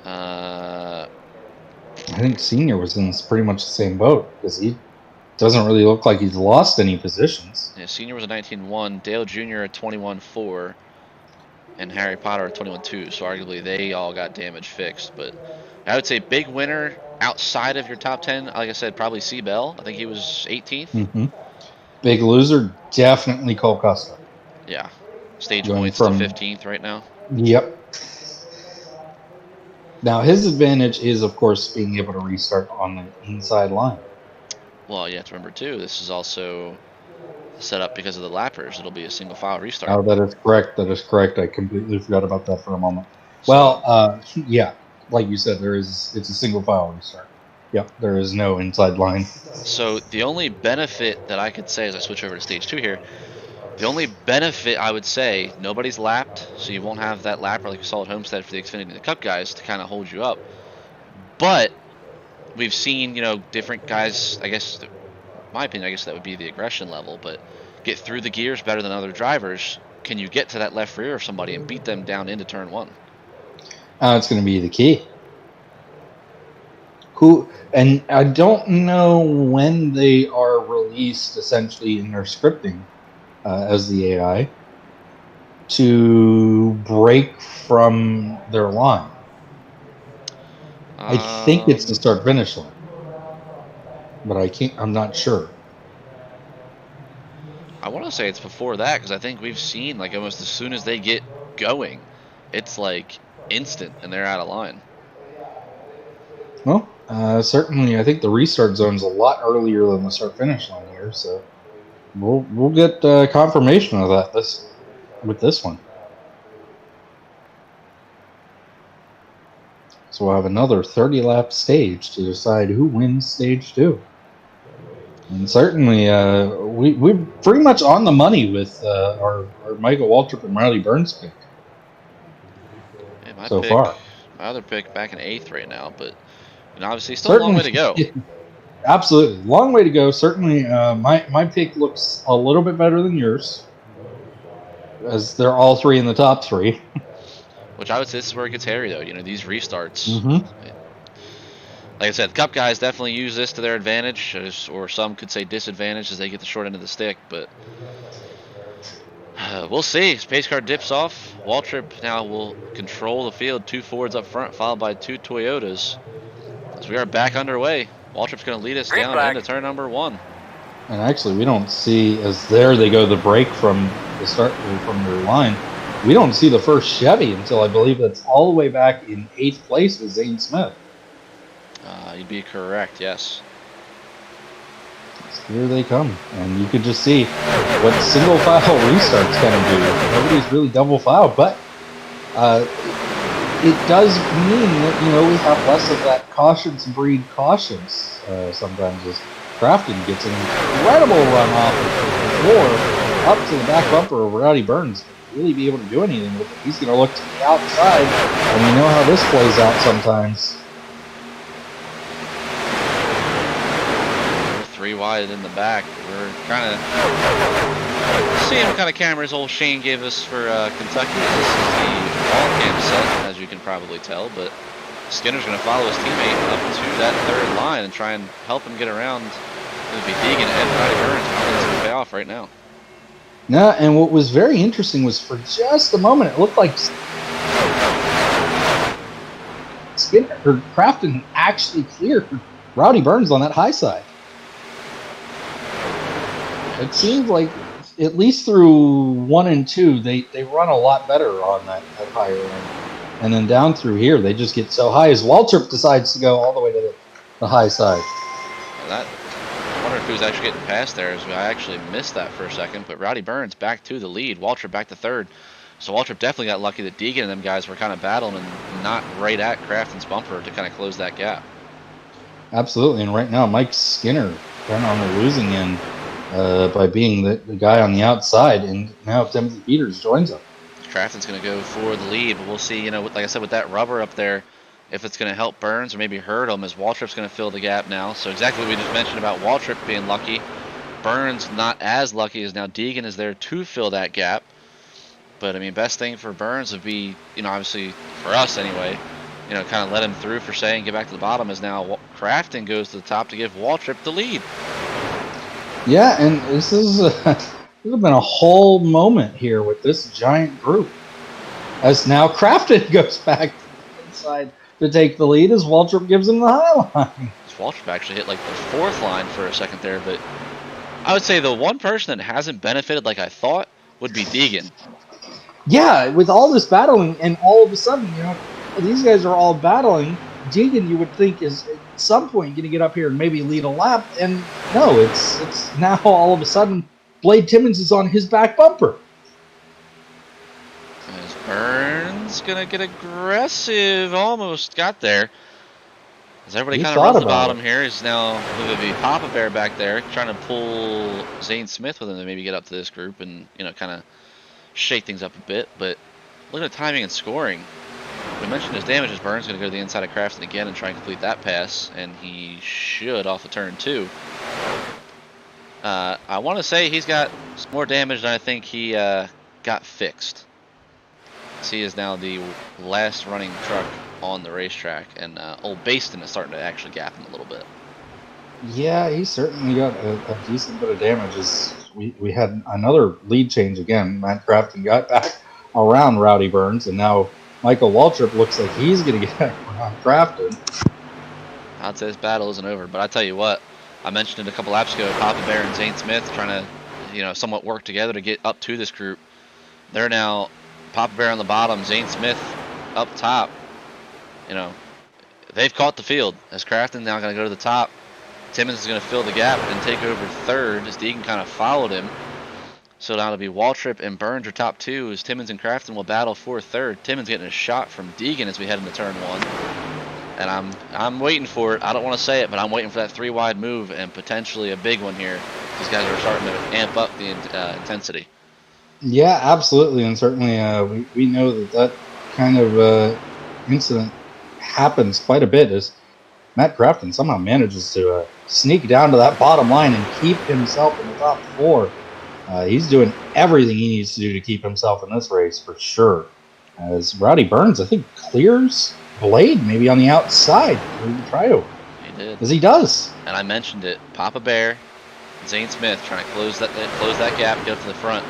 I think Senior was in pretty much the same boat because he doesn't really look like he's lost any positions. Yeah, Senior was a 19.1, Dale Jr. a 21.4, and Harry Potter a 21.2. So arguably they all got damage fixed. But I would say big winner outside of your top 10, like I said, probably Bell. I think he was 18th. Mm-hmm. Big loser, definitely Cole Custer. Yeah. Stage points to 15th right now. Yep. Now, his advantage is, of course, being able to restart on the inside line. Well, you have to remember, too, this is also set up because of the lappers. It'll be a single file restart. Oh, that is correct. That is correct. I completely forgot about that for a moment. So, yeah, like you said, it's a single file restart. Yep, there is no inside line. So the only benefit that I could say as I switch over to stage 2 here, the only benefit I would say, nobody's lapped, so you won't have that lapper like you saw at Homestead for the Xfinity and the Cup guys to kind of hold you up. But we've seen, different guys, I guess, in my opinion, I guess that would be the aggression level, but get through the gears better than other drivers. can you get to that left rear of somebody and beat them down into turn 1? It's going to be the key. And I don't know when they are released, essentially in their scripting as the AI, to break from their line. I think it's the start finish line, but I'm not sure. I want to say it's before that, because I think we've seen, like, almost as soon as they get going, it's like instant and they're out of line. Well, certainly, I think the restart zone's a lot earlier than the start finish line here, so we'll get confirmation of that with this one. So we'll have another 30-lap stage to decide who wins stage 2. And certainly, we're pretty much on the money with our Michael Waltrip and Riley Burns pick so far. My other pick back in 8th right now, but obviously still Certainly, a long way to go. Absolutely, long way to go. Certainly, my pick looks a little bit better than yours, as they're all 3 in the top 3. Which I would say this is where it gets hairy, though. These restarts. Mm-hmm. Like I said, the Cup guys definitely use this to their advantage, or some could say disadvantage, as they get the short end of the stick. But we'll see. Pace car dips off. Waltrip now will control the field. 2 Fords up front, followed by 2 Toyotas. As we are back underway. Waltrip's going to lead us down into turn number 1. And actually, we don't see, as there they go, the break from the start from their line. We don't see the first Chevy until I believe that's all the way back in 8th place with Zane Smith. You'd be correct, yes. So here they come, and you could just see what single file restarts kind of do. Nobody's really double file, but it does mean that we have less of that cautions breed cautions. Sometimes as Crafton gets an incredible run off the floor up to the back bumper of Rowdy Burns. Really be able to do anything with it. He's going to look to the outside, and we know how this plays out sometimes. 3 wide in the back. We're kind of seeing what kind of cameras old Shane gave us for Kentucky. This is the all cam set, as you can probably tell, but Skinner's going to follow his teammate up to that 3rd line and try and help him get around. It would be Deegan and Roddy Burns. I think it's going to pay off right now. No, and what was very interesting was for just a moment it looked like Skinner or Crafton actually cleared Rowdy Burns on that high side. It seems like at least through 1 and 2 they run a lot better on that higher end, and then down through here they just get so high as Waltrip decides to go all the way to the high side. I wonder if he was actually getting past there, as I actually missed that for a second. But Rowdy Burns back to the lead, Waltrip back to 3rd. So Waltrip definitely got lucky that Deegan and them guys were kind of battling and not right at Crafton's bumper to kind of close that gap. Absolutely, and right now Mike Skinner kind of on the losing end by being the guy on the outside, and now Timothy Peters joins him. Crafton's going to go for the lead, but we'll see, like I said, with that rubber up there, if it's going to help Burns or maybe hurt him, as Waltrip's going to fill the gap now. So exactly what we just mentioned about Waltrip being lucky. Burns not as lucky, as now Deegan is there to fill that gap. But, I mean, best thing for Burns would be, obviously, for us anyway, kind of let him through for say and get back to the bottom, as now Crafton goes to the top to give Waltrip the lead. Yeah, and this has been a whole moment here with this giant group. As now Crafton goes back to the inside to take the lead, as Waltrip gives him the high line. Waltrip actually hit like the 4th line for a second there, but I would say the one person that hasn't benefited like I thought would be Deegan. Yeah, with all this battling, and all of a sudden, these guys are all battling. Deegan, you would think, is at some point going to get up here and maybe lead a lap, and no, it's now all of a sudden Blade Timmons is on his back bumper. As Burns gonna get aggressive, almost got there. As everybody kind of runs the bottom here, is now going to be Papa Bear back there trying to pull Zane Smith with him to maybe get up to this group and kind of shake things up a bit. But look at the timing and scoring. We mentioned his damage as Burns going to go to the inside of Crafton again and try and complete that pass, and he should off of turn 2. I want to say he's got more damage than I think he got fixed. He is now the last running truck on the racetrack, and old Baston is starting to actually gap him a little bit. Yeah, he certainly got a decent bit of damage. As we had another lead change again. Matt Crafton got back around Rowdy Burns, and now Michael Waltrip looks like he's going to get around Crafton. I'd say this battle isn't over, but I tell you what, I mentioned it a couple laps ago, Papa Bear and Zane Smith trying to, somewhat work together to get up to this group. They're now Papa Bear on the bottom, Zane Smith up top. They've caught the field. As Crafton now going to go to the top, Timmons is going to fill the gap and take over third as Deegan kind of followed him. So now it'll be Waltrip and Burns are top two as Timmons and Crafton will battle for third. Timmons getting a shot from Deegan as we head into turn one. And I'm waiting for it. I don't want to say it, but I'm waiting for that 3 wide move and potentially a big one here. These guys are starting to amp up the intensity. Yeah, absolutely, and certainly we know that kind of incident happens quite a bit. As Matt Crafton somehow manages to sneak down to that bottom line and keep himself in the top 4. He's doing everything he needs to do to keep himself in this race for sure. As Rowdy Burns, I think, clears Blade maybe on the outside. Try to. He did. As he does. And I mentioned it. Papa Bear, Zane Smith trying to close that gap and get up to the front.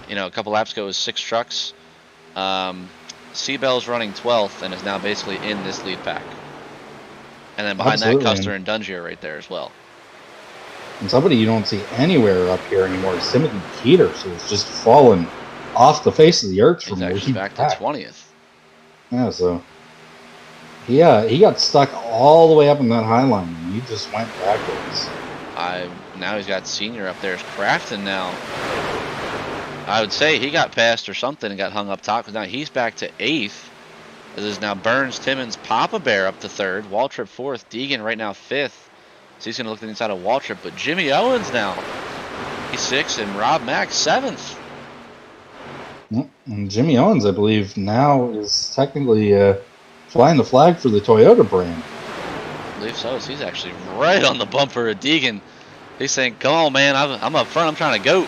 A couple laps ago it was 6 trucks. Seabell's running 12th and is now basically in this lead pack. And then behind that, Custer and Dungier right there as well. And somebody you don't see anywhere up here anymore is Timothy Peters, who's just fallen off the face of the earth from He's actually back to 20th. Yeah, so he got stuck all the way up in that high line, and he just went backwards. Now he's got Senior up there as Crafton now. I would say he got passed or something and got hung up top because now he's back to 8th. This is now Burns, Timmons, Papa Bear up to 3rd, Waltrip 4th, Deegan right now 5th. So he's going to look to the inside of Waltrip, but Jimmy Owens now, he's 6th, and Rob Mack 7th. And Jimmy Owens, I believe, now is technically flying the flag for the Toyota brand. I believe so. So he's actually right on the bumper of Deegan. He's saying, come on, man, I'm up front, I'm trying to go.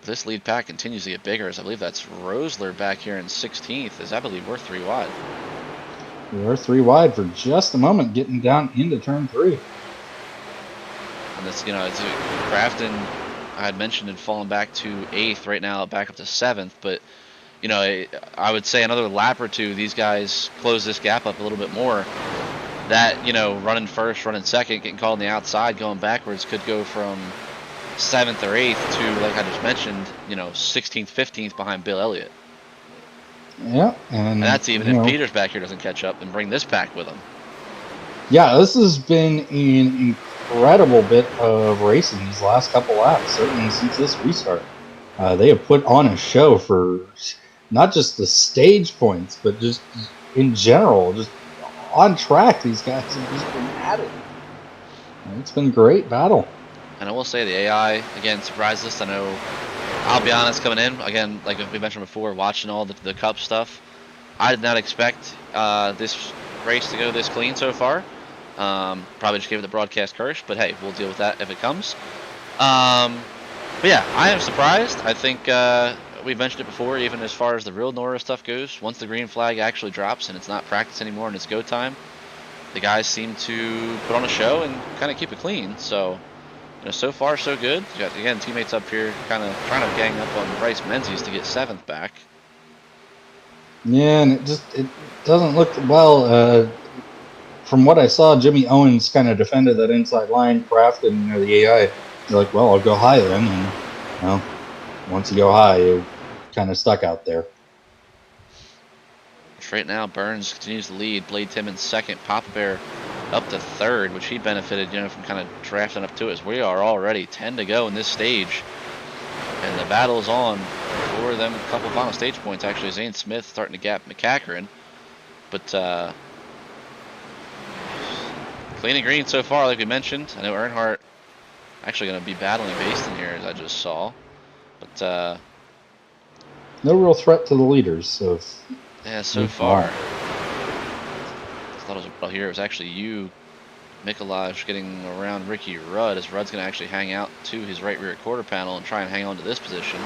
This lead pack continues to get bigger, as I believe that's Rosler back here in 16th, as I believe we're 3 wide. We're 3 wide for just a moment, getting down into turn 3. And this, it's Crafton, I had mentioned, had fallen back to 8th, right now back up to 7th, but, I would say another lap or two, these guys close this gap up a little bit more. That, running first, running second, getting called on the outside, going backwards could go from 7th or 8th to, like I just mentioned, 16th, 15th behind Bill Elliott. Yeah, and that's even if Peters back here doesn't catch up and bring this pack with him. Yeah, this has been an incredible bit of racing these last couple laps, certainly since this restart. They have put on a show for not just the stage points, but just in general, just on track. These guys have just been at it. It's been a great battle. And I will say the AI, again, surprised us. I know, I'll be honest, coming in, again, like we mentioned before, watching all the Cup stuff, I did not expect this race to go this clean so far. Probably just gave it the broadcast curse, but hey, we'll deal with that if it comes. But yeah, I am surprised. I think we mentioned it before, even as far as the real NORA stuff goes, once the green flag actually drops and it's not practice anymore and it's go time, the guys seem to put on a show and kind of keep it clean. So, so far so good. You got, again, teammates up here kind of trying to gang up on Bryce Menzies to get 7th back. Yeah, and it doesn't look well. From what I saw, Jimmy Owens kind of defended that inside line, Crafton, the AI. They're like, well, I'll go high then. And, once you go high, you're kind of stuck out there. Right now, Burns continues to lead. Blade Timmons 2nd. Papa Bear up to 3rd, which he benefited, from kind of drafting up to us. We are already 10 to go in this stage, and the battle is on for them. A couple final stage points, actually. Zane Smith starting to gap McCackeren, but clean and green so far, like we mentioned. I know Earnhardt actually going to be battling Baston here, as I just saw, but no real threat to the leaders. So yeah, so far. I thought it was here. It was actually you Mikolaj getting around Ricky Rudd, as Rudd's going to actually hang out to his right rear quarter panel and try and hang on to this position.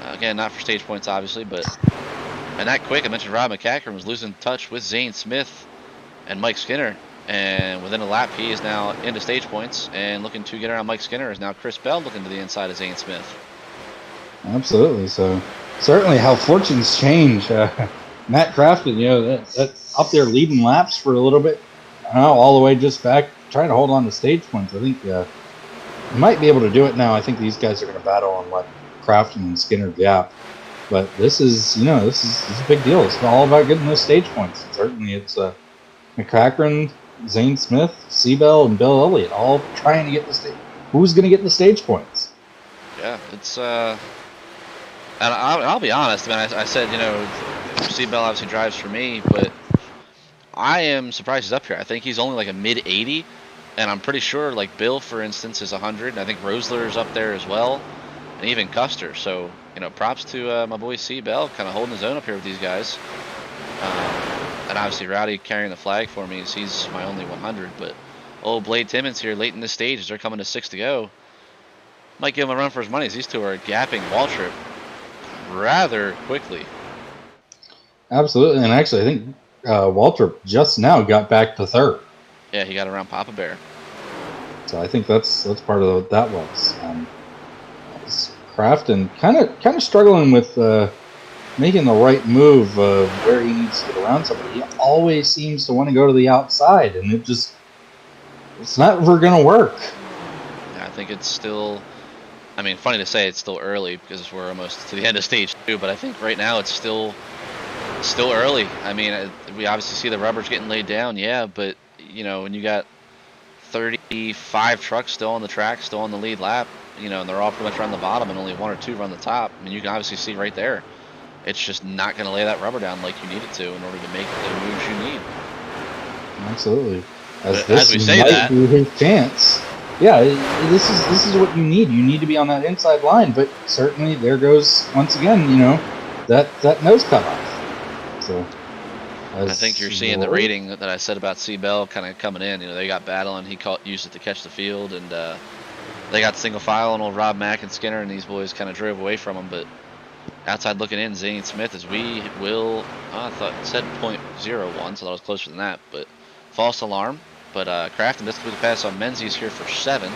Again, not for stage points, obviously, but and that quick, I mentioned Rob McCackern was losing touch with Zane Smith and Mike Skinner, and within a lap, he is now into stage points, and looking to get around Mike Skinner is now Chris Bell looking to the inside of Zane Smith. Absolutely. So certainly how fortunes change. Matt Crafton, that up there leading laps for a little bit, all the way just back, trying to hold on to stage points. I think you might be able to do it now. I think these guys are going to battle on what Crafton and Skinner gap. But this is a big deal. It's all about getting those stage points. And certainly it's McCracken, Zane Smith, Seabell, and Bill Elliott all trying to get the stage. Who's going to get the stage points? Yeah, it's and I'll be honest, man. I said, Seabell obviously drives for me, but I am surprised he's up here. I think he's only like a mid 80, and I'm pretty sure like Bill, for instance, is 100. And I think Rosler's up there as well, and even Custer. So props to my boy Seabell, kind of holding his own up here with these guys. And obviously Rowdy carrying the flag for me, as he's my only 100. But old Blade Timmons here late in the stage as they're coming to 6 to go. Might give him a run for his money, as these two are gapping Waltrip rather quickly. Absolutely, and actually I think Waltrip just now got back to third. Yeah, he got around Papa Bear. So I think that's part of what that was. Crafton kind of struggling with making the right move where he needs to get around somebody. He always seems to want to go to the outside, and it's not ever going to work. Yeah, I think it's still, funny to say it's still early because we're almost to the end of stage 2, but I think right now it's still early. We obviously see the rubbers getting laid down, yeah, but when you got 35 trucks still on the track, still on the lead lap, and they're all pretty much around the bottom and only 1 or 2 run the top, you can obviously see right there, it's just not going to lay that rubber down like you need it to in order to make the moves you need. Absolutely. As we say that, be his chance. Yeah, this is what you need. You need to be on that inside line, but certainly there goes once again, that nose cut off. So I think you're seeing the rating that I said about Seabell kind of coming in. They got battling. He used it to catch the field, and they got single file on old Rob Mack and Skinner, and these boys kind of drove away from him. But outside looking in, Zane Smith, as we will, I thought it said .01, so that was closer than that. But false alarm. But Crafton does complete the pass on Menzies here for 7.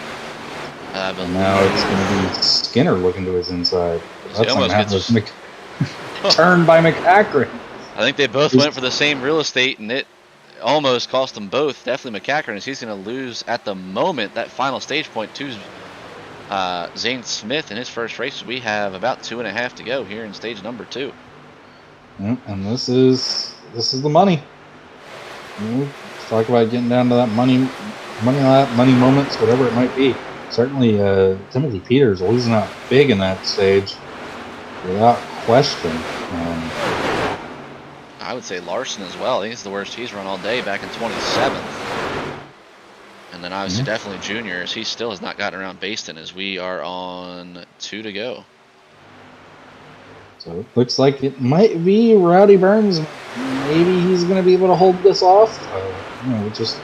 And now it's going to be Skinner looking to his inside. That's almost gets turned by McCackern. I think they both went for the same real estate, and it almost cost them both. Definitely McCackern, as he's going to lose at the moment that final stage point to Zane Smith in his first race. We have about 2.5 to go here in stage number 2. Yep, and this is the money. Talk about getting down to that money lap, money moments, whatever it might be. Certainly, Timothy Peters losing out big in that stage, without question. I would say Larson as well. I think it's the worst he's run all day, back in 27th. And then obviously definitely Junior, as he still has not gotten around Baston, as we are on 2 to go. So it looks like it might be Rowdy Burns. Maybe he's going to be able to hold this off. Just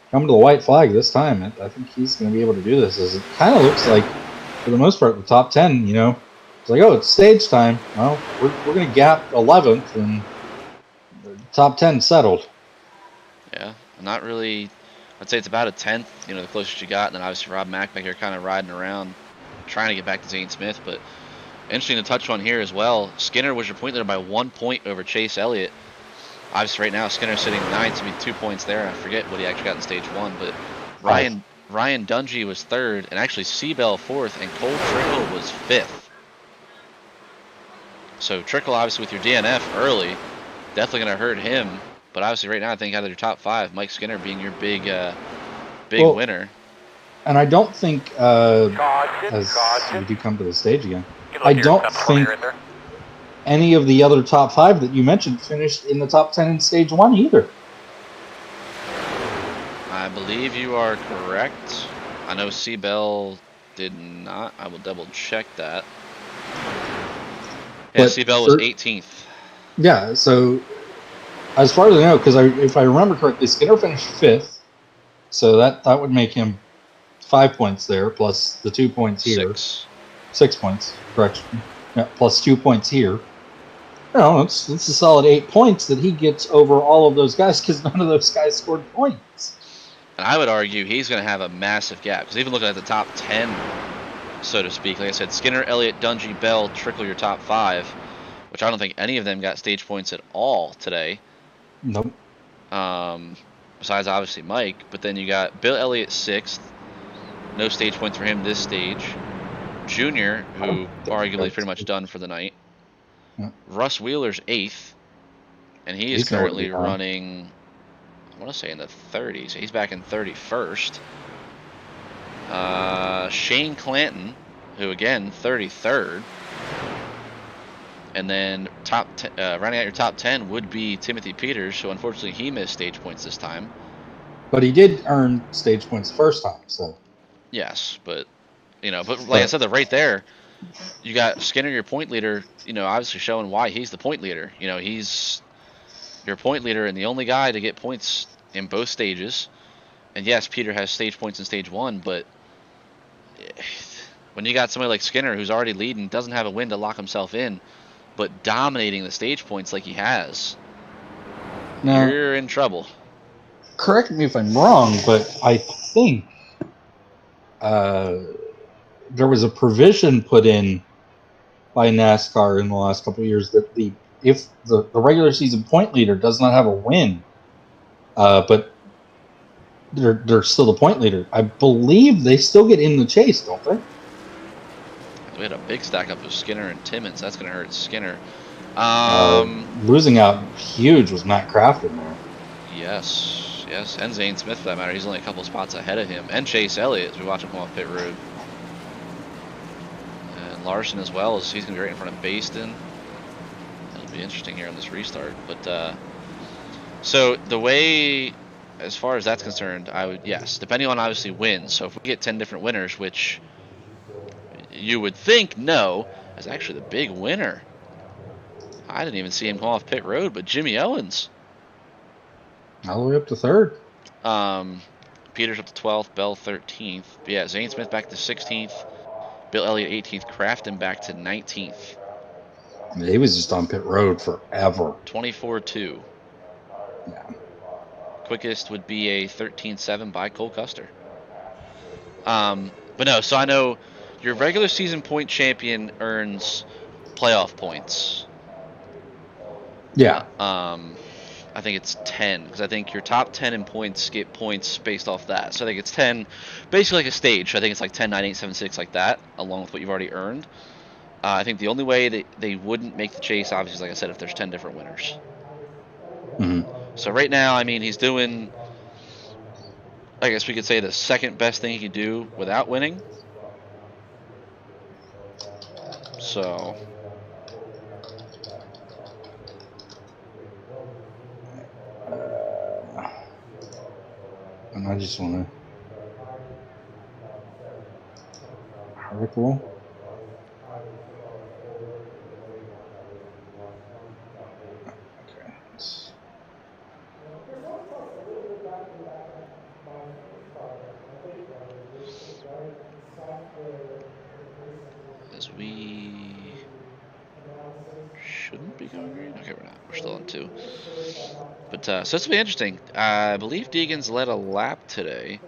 come to the white flag this time. I think he's going to be able to do this. As it kind of looks like, for the most part, the top 10, it's like, oh, it's stage time. Well, we're going to gap 11th, and the top 10 settled. Yeah, not really. I'd say it's about a 10th, the closest you got. And then obviously Rob Mack back here kind of riding around, trying to get back to Zane Smith. But interesting to touch on here as well. Skinner was your point leader by 1 point over Chase Elliott. Obviously right now Skinner sitting 9th, to be 2 points there. I forget what he actually got in stage 1, but Ryan Dungey was 3rd, and actually Seabell 4th, and Cole Trickle was 5th. So Trickle obviously with your DNF early, definitely going to hurt him. But obviously right now I think out of your top 5, Mike Skinner being your big winner. And I don't think, as we do come to the stage again, I don't think any of the other top 5 that you mentioned finished in the top 10 in stage 1 either. I believe you are correct. I know Seabell did not. I will double check that. Yeah, Seabell was 18th. Yeah, so as far as I know, because if I remember correctly, Skinner finished 5th, So that would make him 5 points there, plus the 2 points here. 6 points, correction. Yeah, plus 2 points here. No, it's a solid 8 points that he gets over all of those guys because none of those guys scored points. And I would argue he's going to have a massive gap because even looking at the top 10, so to speak, like I said, Skinner, Elliott, Dungy, Bell trickle your top 5, which I don't think any of them got stage points at all today. Nope. Besides obviously Mike, but then you got Bill Elliott 6th, no stage points for him this stage. Junior, who arguably is pretty much done for the night. Yeah. Russ Wheeler's 8th, and he is currently running, I want to say in the 30s. He's back in 31st. Shane Clanton, who again 33rd, and then rounding out your top 10 would be Timothy Peters, who unfortunately he missed stage points this time. But he did earn stage points the first time, so. Yes, but like I said, right there, you got Skinner, your point leader. Obviously showing why he's the point leader. He's your point leader and the only guy to get points in both stages. And yes, Peter has stage points in stage 1, but when you got somebody like Skinner who's already leading, doesn't have a win to lock himself in, but dominating the stage points like he has, you're in trouble. Correct me if I'm wrong, but I think there was a provision put in by NASCAR in the last couple of years that if the regular season point leader does not have a win, but they're still the point leader, I believe they still get in the chase, don't they? We had a big stack up of Skinner and Timmons. That's going to hurt Skinner. Losing out huge was Matt Crafton there. Yes, and Zane Smith for that matter. He's only a couple spots ahead of him, and Chase Elliott as we watch him come off pit road. And Larson as well, as he's going to be right in front of Baston. That'll be interesting here on this restart. But so the way, as far as that's concerned, I would, yes, depending on obviously wins. So if we get 10 different winners, which you would think no, is actually the big winner. I didn't even see him come off pit road, but Jimmy Owens. All the way up to 3rd. Peters up to 12th, Bell 13th. But yeah, Zane Smith back to 16th. Bill Elliott 18th. Crafton back to 19th. He was just on pit road forever. 24-2. Yeah. Quickest would be a 13.7 by Cole Custer. But no, so I know your regular season point champion earns playoff points. Yeah. I think it's 10, because I think your top 10 in points get points based off that. So I think it's 10, basically like a stage. I think it's like 10, 9, 8, 7, 6, like that, along with what you've already earned. I think the only way that they wouldn't make the chase, obviously, like I said, if there's 10 different winners. Mm-hmm. So right now, I mean, he's doing, I guess we could say, the second best thing he could do without winning. So and I just want to article. Okay. as we shouldn't be going green. Okay, we're not. We're still on 2. But so this will be interesting. I believe Deegan's led a lap today,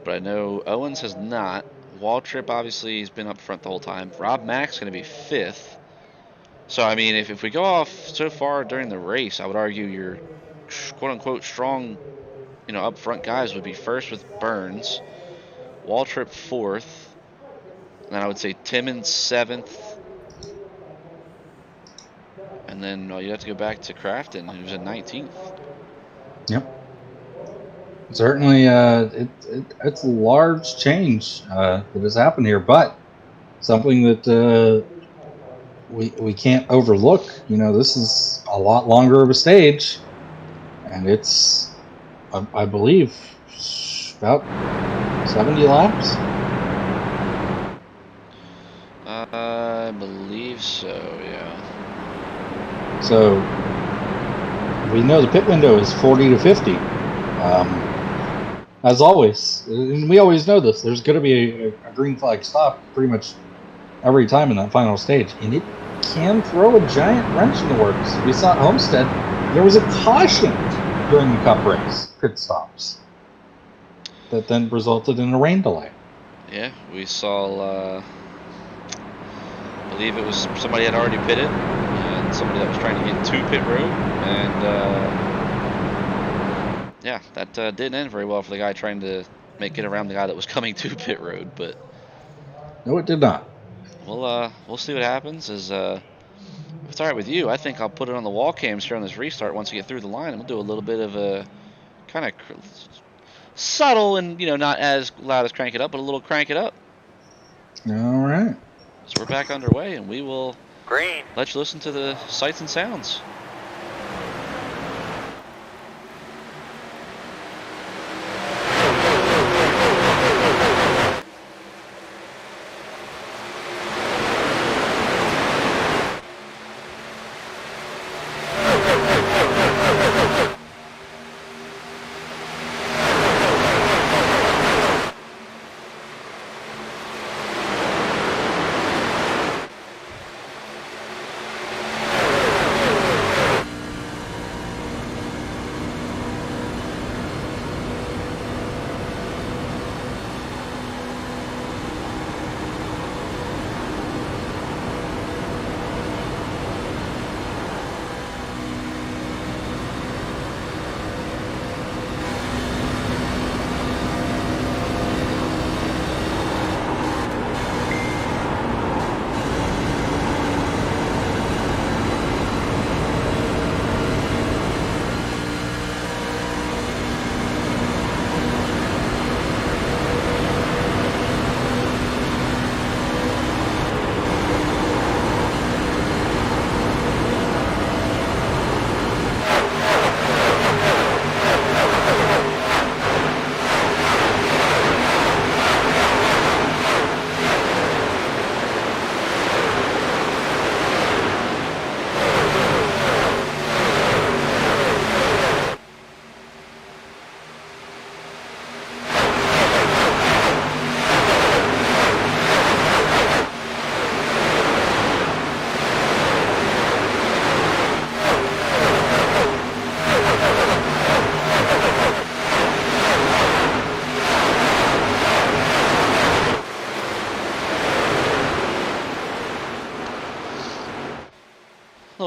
but I know Owens has not. Waltrip obviously has been up front the whole time. Rob Mack's going to be 5th. So I mean, if we go off so far during the race, I would argue your quote unquote strong, up front guys would be first with Burns, Waltrip 4th, and then I would say Timmons 7th. And then you'd have to go back to Crafton, who's in 19th. Yep. Certainly, it's a large change that has happened here, but something that we can't overlook. This is a lot longer of a stage, and it's, I believe, about 70 laps. I believe so, yeah. So we know the pit window is 40 to 50. as always, and we always know this, there's going to be a green flag stop pretty much every time in that final stage, and it can throw a giant wrench in the works. We saw at Homestead, there was a caution during the Cup race, pit stops, that then resulted in a rain delay. Yeah, we saw, I believe it was somebody had already pitted, and somebody that was trying to get to pit road, and yeah, that didn't end very well for the guy trying to make it around the guy that was coming to pit road, but No, it did not. we'll see what happens. If it's all right with you, I think I'll put it on the wall cams here on this restart once we get through the line, and we'll do a little bit of a kind of subtle and not as loud as crank it up, but a little crank it up. All right. So we're back underway, and we will Green. let you listen to the sights and sounds.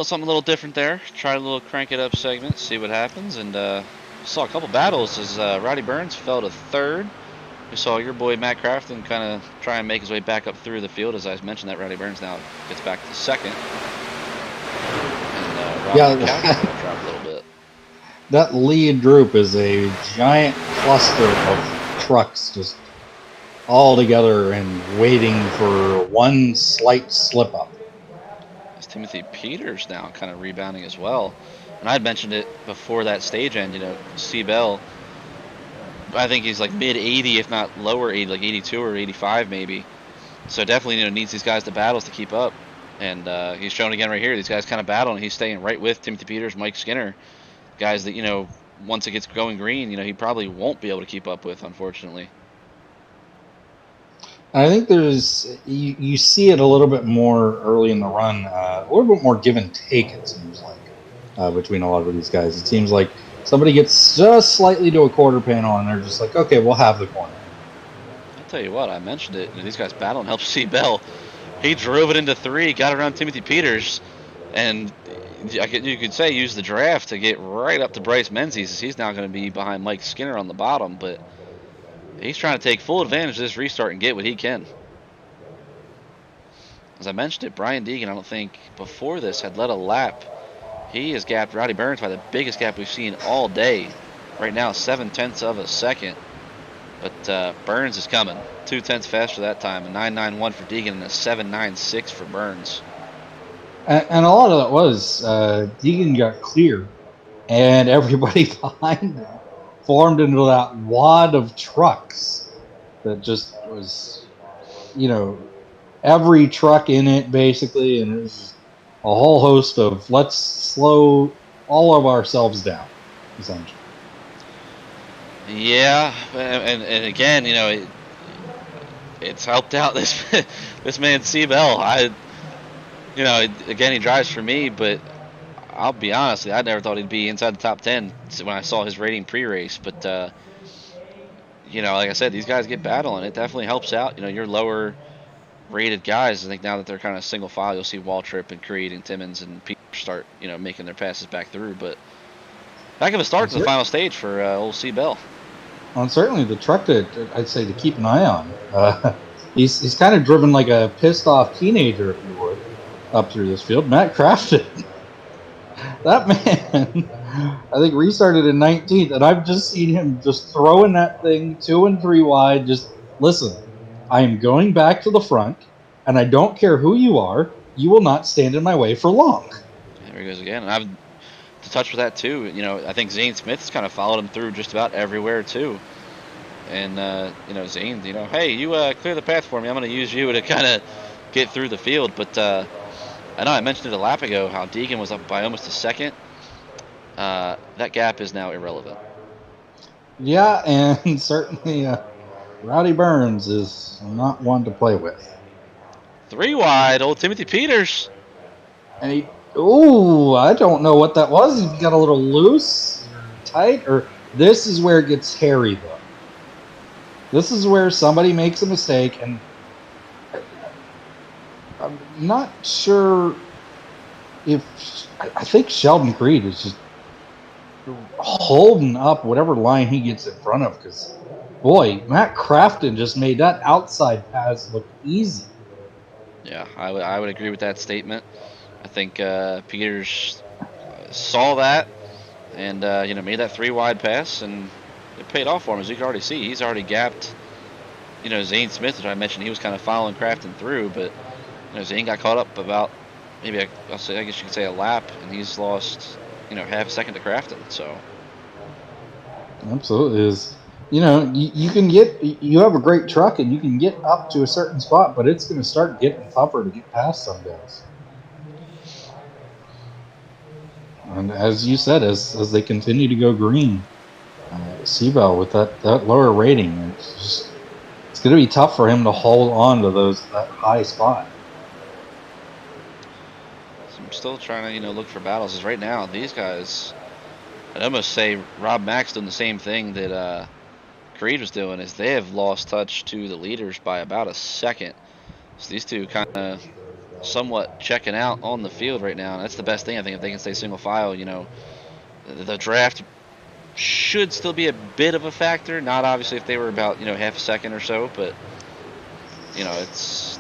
Something a little different there. Try a little crank it up segment, see what happens, and saw a couple battles as Roddy Burns fell to third. We saw your boy Matt Crafton kind of try and make his way back up through the field. As I mentioned, that Roddy Burns now gets back to second, and Roddy McCaffrey dropped a little bit. That lead group is a giant cluster of trucks just all together and waiting for one slight slip up. Timothy Peters now kind of rebounding as well. And I had mentioned it before that stage end, C. Bell, I think he's like mid 80, if not lower 80, like 82 or 85 maybe. So definitely needs these guys to battles to keep up. And he's shown again right here, these guys kind of battle, and he's staying right with Timothy Peters, Mike Skinner, guys that, once it gets going green, he probably won't be able to keep up with, unfortunately. I think you see it a little bit more early in the run, a little bit more give and take, it seems like, between a lot of these guys. It seems like somebody gets just slightly to a quarter panel, and they're just like, okay, we'll have the corner. I'll tell you what, I mentioned it. These guys battle and help C. Bell. He drove it into three, got around Timothy Peters, and you could say use the draft to get right up to Bryce Menzies. He's now going to be behind Mike Skinner on the bottom, but he's trying to take full advantage of this restart and get what he can. As I mentioned it, Brian Deegan, I don't think before this had led a lap. He has gapped Roddy Burns by the biggest gap we've seen all day. Right now, 7/10 of a second. But Burns is coming. 2/10 faster that time. A 9.91 for Deegan and a 7.96 for Burns. And a lot of that was Deegan got clear, and everybody behind him formed into that wad of trucks that just was, every truck in it basically, and it was a whole host of let's slow all of ourselves down, essentially. Yeah, and again, it's helped out this man Seabell. Again, he drives for me, but I'll be honest, I never thought he'd be inside the top 10 when I saw his rating pre-race. But like I said, these guys get battling. It definitely helps out. Your lower rated guys. I think now that they're kind of single file, you'll see Waltrip and Creed and Timmons and Peter start making their passes back through. But heck of a start to the final stage for old Seabell. Well, certainly the truck that I'd say to keep an eye on. He's kind of driven like a pissed off teenager, if you would, up through this field. Matt Crafton, that man, I think restarted in 19th, and I've just seen him just throwing that thing 2 and 3 wide. Just listen, I am going back to the front, and I don't care who you are. You will not stand in my way for long. There he goes again. And I've to touch with that too. I think Zane Smith's kind of followed him through just about everywhere too. And Zane, hey, you clear the path for me. I'm going to use you to kind of get through the field. But I know I mentioned it a lap ago how Deegan was up by almost a second. That gap is now irrelevant. Yeah, and certainly Rowdy Burns is not one to play with. 3 wide, old Timothy Peters. And I don't know what that was. He got a little loose, tight, or this is where it gets hairy, though. This is where somebody makes a mistake, and I'm not sure if I think Sheldon Creed is just holding up whatever line he gets in front of, because boy, Matt Crafton just made that outside pass look easy. Yeah, I would agree with that statement. I think Peters saw that and made that 3 wide pass, and it paid off for him. As you can already see, he's already gapped Zane Smith, which I mentioned he was kind of following Crafton through, but Zane got caught up about maybe I guess you could say a lap, and he's lost half a second to Crafton. So absolutely is. You have a great truck and you can get up to a certain spot, but it's going to start getting tougher to get past some guys. And as you said, as they continue to go green, Seabell with that lower rating, it's going to be tough for him to hold on to that high spot. So I'm still trying to look for battles. Because right now, these guys, I'd almost say Rob Mack's doing the same thing that Creed was doing, is they have lost touch to the leaders by about a second. So these two kind of somewhat checking out on the field right now, and that's the best thing. I think if they can stay single file, the draft should still be a bit of a factor. Not obviously if they were about half a second or so, but it's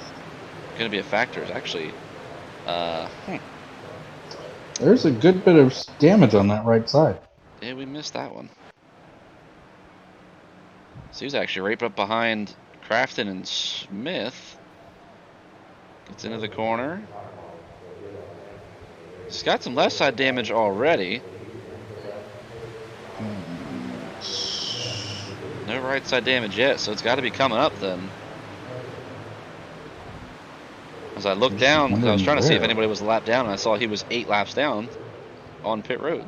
going to be a factor. It's actually there's a good bit of damage on that right side. Yeah, we missed that one. So he's actually right up behind Crafton and Smith. Gets into the corner. He's got some left side damage already. No right side damage yet, so it's got to be coming up then. As I looked down, I was trying to see if anybody was a lap down, and I saw he was 8 laps down on pit road.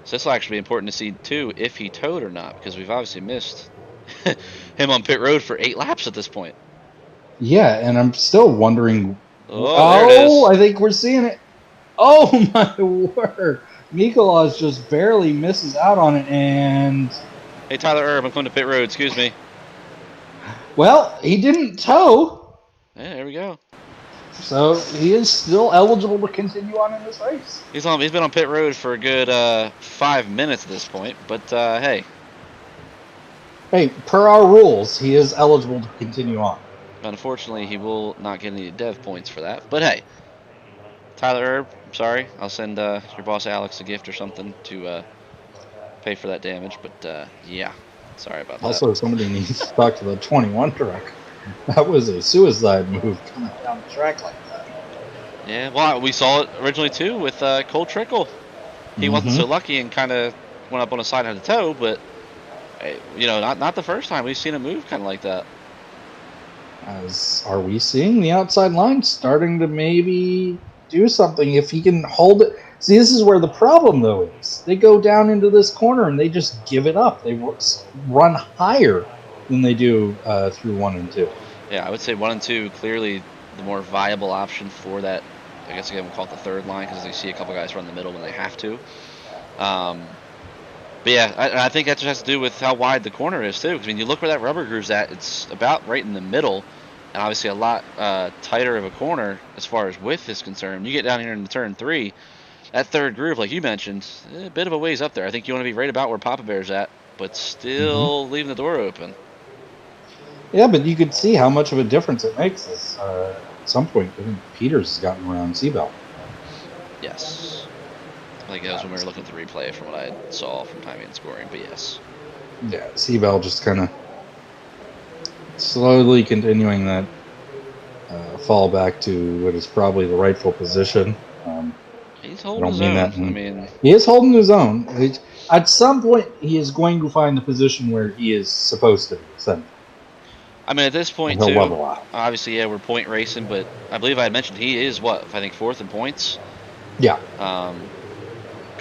So this will actually be important to see too if he towed or not, because we've obviously missed him on pit road for 8 laps at this point. Yeah, and I'm still wondering. There it is. I think we're seeing it. Oh my word! Mikolaus just barely misses out on it, and hey, Tyler Erb, I'm coming to pit road. Excuse me. Well, he didn't tow. Yeah, there we go. So he is still eligible to continue on in this race. He's been on pit road for a good 5 minutes at this point, but hey. Hey, per our rules, he is eligible to continue on. Unfortunately, he will not get any dev points for that. But hey, Tyler Erb, I'm sorry. I'll send your boss Alex a gift or something to pay for that damage. But yeah, sorry about that. Also, somebody needs to talk to the 21 truck. That was a suicide move coming down the track like that. Yeah, well, we saw it originally too with Cole Trickle. He wasn't so lucky and kind of went up on the side and had to tow, but not the first time we've seen a move kind of like that. Are we seeing the outside line starting to maybe do something? If he can hold it, See, this is where the problem, though, is. They go down into this corner and they just give it up. They run higher than they do through 1 and 2. Yeah, I would say 1 and 2 clearly the more viable option for that. I guess again we'll call it the third line because you see a couple guys run the middle when they have to. But yeah, I think that just has to do with how wide the corner is too. Because when you look where that rubber groove's at, it's about right in the middle, and obviously a lot tighter of a corner as far as width is concerned. You get down here into turn 3, that third groove, like you mentioned, a bit of a ways up there. I think you want to be right about where Papa Bear's at, but still leaving the door open. Yeah, but you could see how much of a difference it makes. At some point, I think Peters has gotten around Seabell. Yes. I think that was when we were looking at the replay from what I saw from timing and scoring, but yes. Yeah, Seabell just kind of slowly continuing that fall back to what is probably the rightful position. He's holding his own. I mean, he is holding his own. At some point, he is going to find the position where he is supposed to be. So, I mean, at this point, too, obviously, yeah, we're point racing, but I believe I had mentioned he is, what, I think 4th in points? Yeah. I'm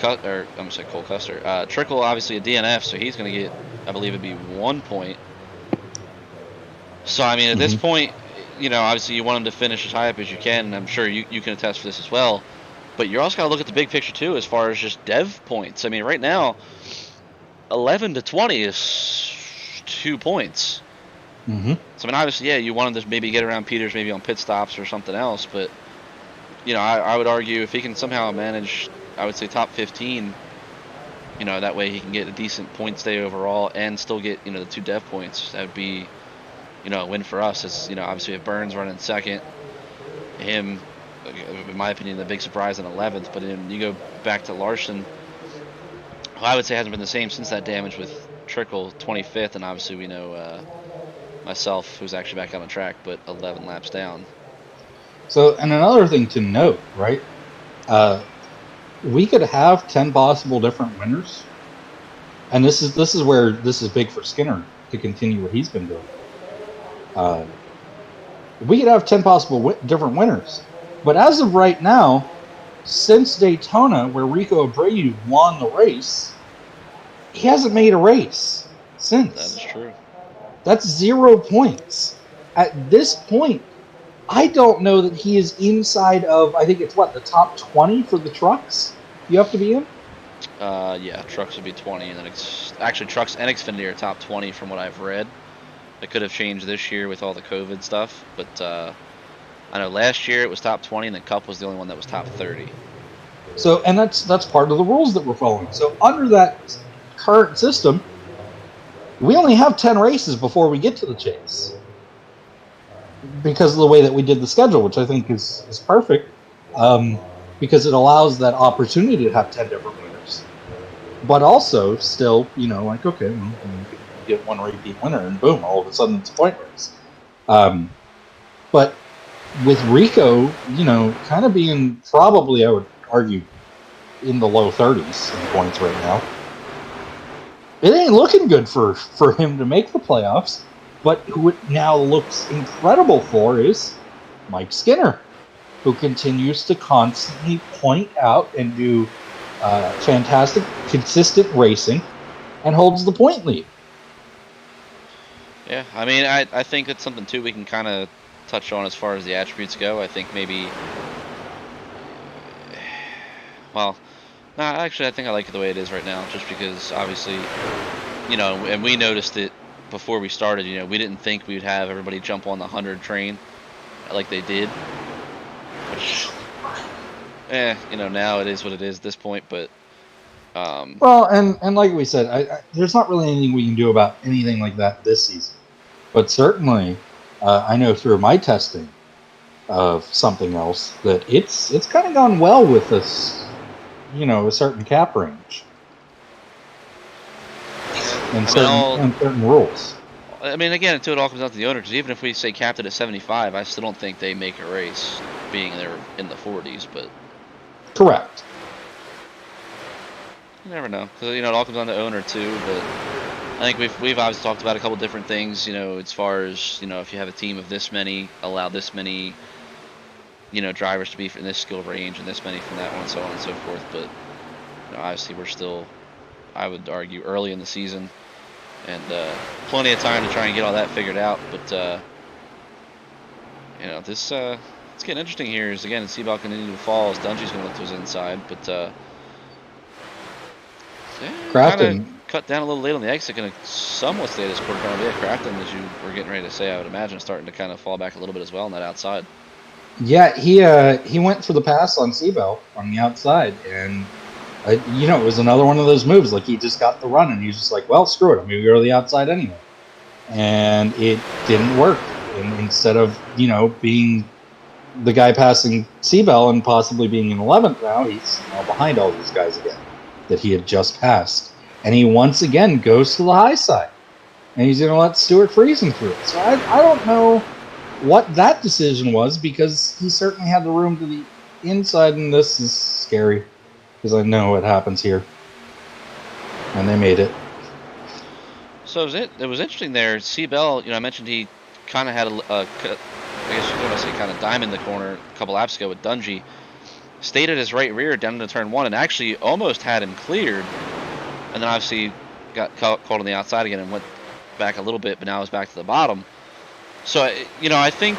going to say Cole Custer. Trickle, obviously, a DNF, so he's going to get, I believe it'd be 1 point. So, I mean, at this point, you know, obviously you want him to finish as high up as you can, and I'm sure you can attest for this as well. But you're also got to look at the big picture, too, as far as just dev points. I mean, right now, 11 to 20 is 2 points. So, I mean, obviously, yeah, you want him to maybe get around Peters, maybe on pit stops or something else. But, you know, I would argue if he can somehow manage, I would say, top 15, you know, that way he can get a decent point stay overall and still get, you know, the 2 dev points. That would be, you know, a win for us. As, you know, obviously, if Burns running second, him, in my opinion, the big surprise in 11th. But then you go back to Larson, who I would say hasn't been the same since that damage with Trickle, 25th, and obviously we know myself, who's actually back on the track, but 11 laps down. So, and another thing to note, right? We could have 10 possible different winners, and this is where this is big for Skinner to continue what he's been doing. We could have 10 possible different winners, but as of right now, since Daytona, where Rico Abreu won the race, he hasn't made a race since. That is true. That's 0 points. At this point, I don't know that he is inside of, I think it's what, the top 20 for the trucks you have to be in? Yeah, trucks would be 20, and then actually trucks and Xfinity are top 20 from what I've read. It could have changed this year with all the COVID stuff, but I know last year it was top 20, and the Cup was the only one that was top 30. So, and that's part of the rules that we're following. So under that current system, we only have 10 races before we get to the chase, because of the way that we did the schedule, which I think is perfect, because it allows that opportunity to have 10 different winners. But also, still, you know, like, okay, well, you get one repeat winner, and boom, all of a sudden it's a point race. But with Rico, you know, kind of being probably, I would argue, in the low 30s in points right now, it ain't looking good for him to make the playoffs. But who it now looks incredible for is Mike Skinner, who continues to constantly point out and do fantastic, consistent racing and holds the point lead. Yeah, I mean, I think that's something, too, we can kind of touch on as far as the attributes go. I think maybe, well, no, actually, I think I like it the way it is right now, just because, obviously, you know, and we noticed it before we started, you know, we didn't think we'd have everybody jump on the 100 train like they did. Which, you know, now it is what it is at this point, but... Well, and like we said, there's not really anything we can do about anything like that this season. But certainly, I know through my testing of something else that it's kind of gone well with this, you know, a certain cap range. And certain rules. I mean, again, until it all comes out to the owner, because even if we say capped it at 75, I still don't think they make a race being there in the 40s, but... Correct. You never know, because, you know, it all comes down to owner, too, but I think we've obviously talked about a couple different things, you know, as far as, you know, if you have a team of this many, allow this many drivers to be in this skill range and this many from that one, so on and so forth. But obviously we're still, I would argue, early in the season, and plenty of time to try and get all that figured out. But this it's getting interesting here. Is again, Seabell continuing to fall as Dungey's going to look to his inside, but kind of cut down a little late on the exit. Going to somewhat stay this quarter car. Yeah, Crafton, as you were getting ready to say, I would imagine starting to kind of fall back a little bit as well on that outside. Yeah, he went for the pass on Seabell on the outside, and it was another one of those moves. Like, he just got the run, and he was just like, well, screw it, I'm going to go to the outside anyway. And it didn't work. And instead of, being the guy passing Seabell and possibly being in 11th now, he's now behind all these guys again that he had just passed. And he once again goes to the high side. And he's going to let Stewart freeze him through it. So I don't know what that decision was, because he certainly had the room to the inside, and this is scary because I know what happens here. And they made it. So it was interesting there. Seabell, I mentioned he kind of had I guess you want to say kind of diamond the corner a couple laps ago with Dungey. Stayed at his right rear down into turn 1 and actually almost had him cleared. And then obviously got caught on the outside again and went back a little bit, but now is back to the bottom. So, I think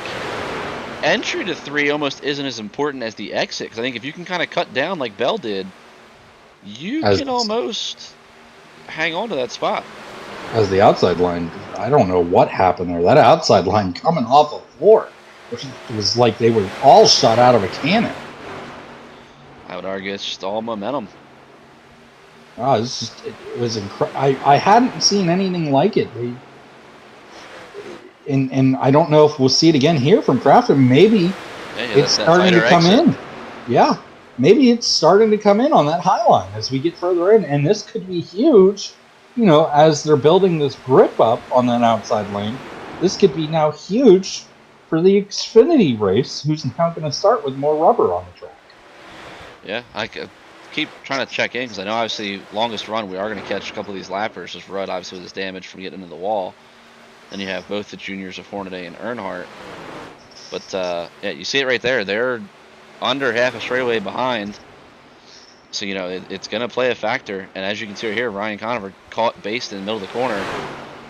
entry to 3 almost isn't as important as the exit, because I think if you can kind of cut down like Bell did, you can almost hang on to that spot. As the outside line, I don't know what happened there. That outside line coming off the floor, it was like they were all shot out of a cannon. I would argue it's just all momentum. Oh, it was incredible. I hadn't seen anything like it. And I don't know if we'll see it again here from Crafton. Maybe it's starting to come in. Yeah, maybe it's starting to come in on that high line as we get further in. And this could be huge, as they're building this grip up on that outside lane. This could be now huge for the Xfinity race, who's now going to start with more rubber on the track. Yeah, I keep trying to check in because I know obviously longest run we are going to catch a couple of these lappers. Just Rudd obviously with his damage from getting into the wall. Then you have both the juniors of Hornaday and Earnhardt. But you see it right there. They're under half a straightaway behind. So, it's going to play a factor. And as you can see right here, Ryan Conover caught based in the middle of the corner.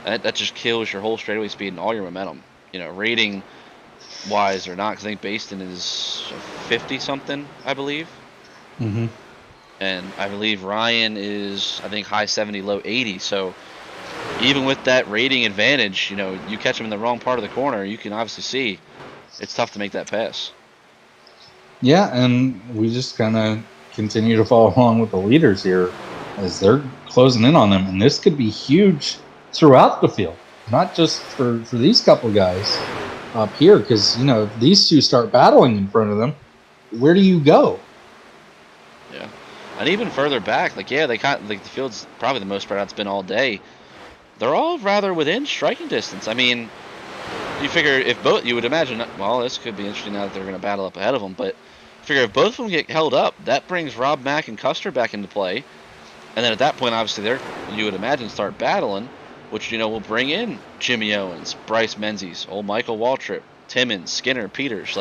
And that just kills your whole straightaway speed and all your momentum. Rating wise or not, because I think Baston is 50-something, I believe. Mm-hmm. And I believe Ryan is, I think, high 70, low 80. So even with that rating advantage, you catch him in the wrong part of the corner, you can obviously see it's tough to make that pass. Yeah, and we just kind of continue to follow along with the leaders here as they're closing in on them. And this could be huge throughout the field, not just for these couple guys up here, because, if these two start battling in front of them, where do you go? Yeah. And even further back, the field's probably the most spread out it's been all day. They're all rather within striking distance. I mean, you figure you would imagine, well, this could be interesting now that they're going to battle up ahead of them, but figure if both of them get held up, that brings Rob Mack and Custer back into play. And then at that point, obviously, you would imagine start battling, which, will bring in Jimmy Owens, Bryce Menzies, old Michael Waltrip, Timmons, Skinner, Peters.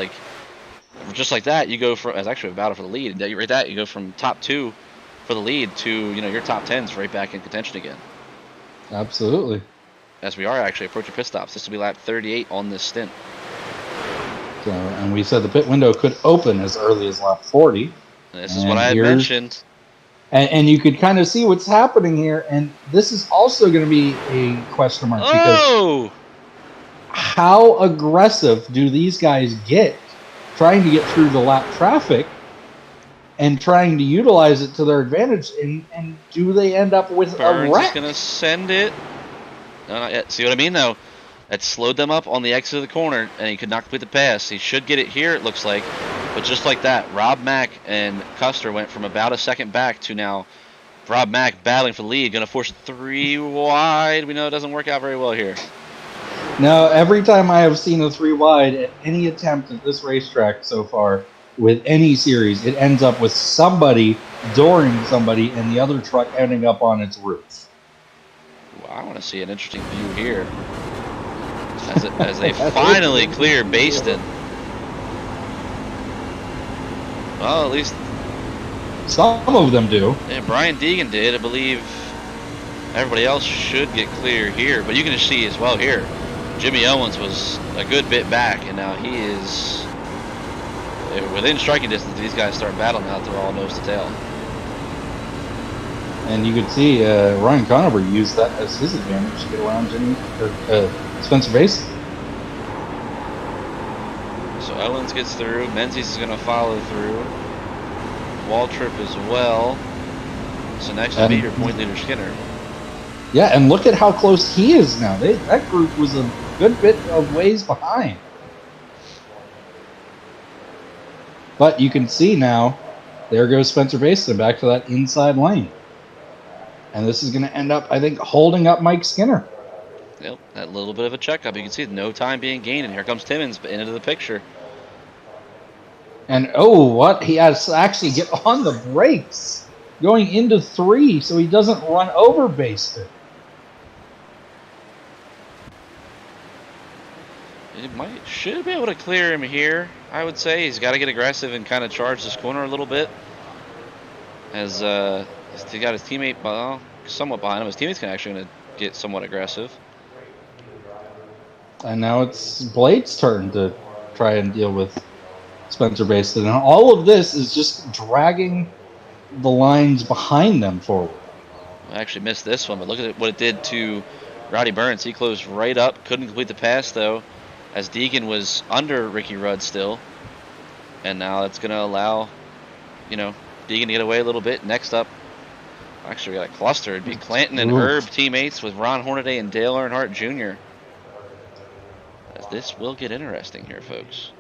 Just like that, you go from, as actually a battle for the lead, you go from top 2 for the lead to, your top 10's right back in contention again. Absolutely. As we are actually approaching pit stops. This will be lap 38 on this stint. So, and we said the pit window could open as early as lap 40. This is what I had mentioned. And you could kind of see what's happening here. And this is also going to be a question mark. Because how aggressive do these guys get trying to get through the lap traffic and trying to utilize it to their advantage? And do they end up with Burns a wreck? Is going to send it. No, not yet. See what I mean, though? That slowed them up on the exit of the corner, and he could not complete the pass. He should get it here, it looks like. But just like that, Rob Mack and Custer went from about a second back to now Rob Mack battling for the lead, going to force 3 wide. We know it doesn't work out very well here. No, every time I have seen a 3 wide at any attempt at this racetrack so far, with any series, it ends up with somebody dooring somebody and the other truck ending up on its roof. Well, I want to see an interesting view here. As they finally clear Baston. Well, at least Some of them do. yeah, Brian Deegan did. I believe everybody else should get clear here, but you can just see as well here. Jimmy Owens was a good bit back, and now he is within striking distance. These guys start battling out. They're all nose to tail. And you could see Ryan Conover used that as his advantage to get around Spencer Basin. So Owens gets through. Menzies is going to follow through. Waltrip as well. So next will be your point leader, Skinner. Yeah, and look at how close he is now. That group was a good bit of ways behind. But you can see now, there goes Spencer Basin back to that inside lane. And this is going to end up, I think, holding up Mike Skinner. Yep, that little bit of a checkup. You can see no time being gained, and here comes Timmons into the picture. And oh, what? He has to actually get on the brakes going into 3 so he doesn't run over Basin. Should be able to clear him here, I would say. He's got to get aggressive and kind of charge this corner a little bit. As he got his teammate somewhat behind him. His teammate's actually going to get somewhat aggressive. And now it's Blade's turn to try and deal with Spencer Basin. And all of this is just dragging the lines behind them forward. I actually missed this one, but look at what it did to Rowdy Burns. He closed right up, couldn't complete the pass though, as Deegan was under Ricky Rudd still. And now it's going to allow, Deegan to get away a little bit. Next up, actually we got a cluster. It'd be Clanton and Herb teammates with Ron Hornaday and Dale Earnhardt Jr. As this will get interesting here, folks.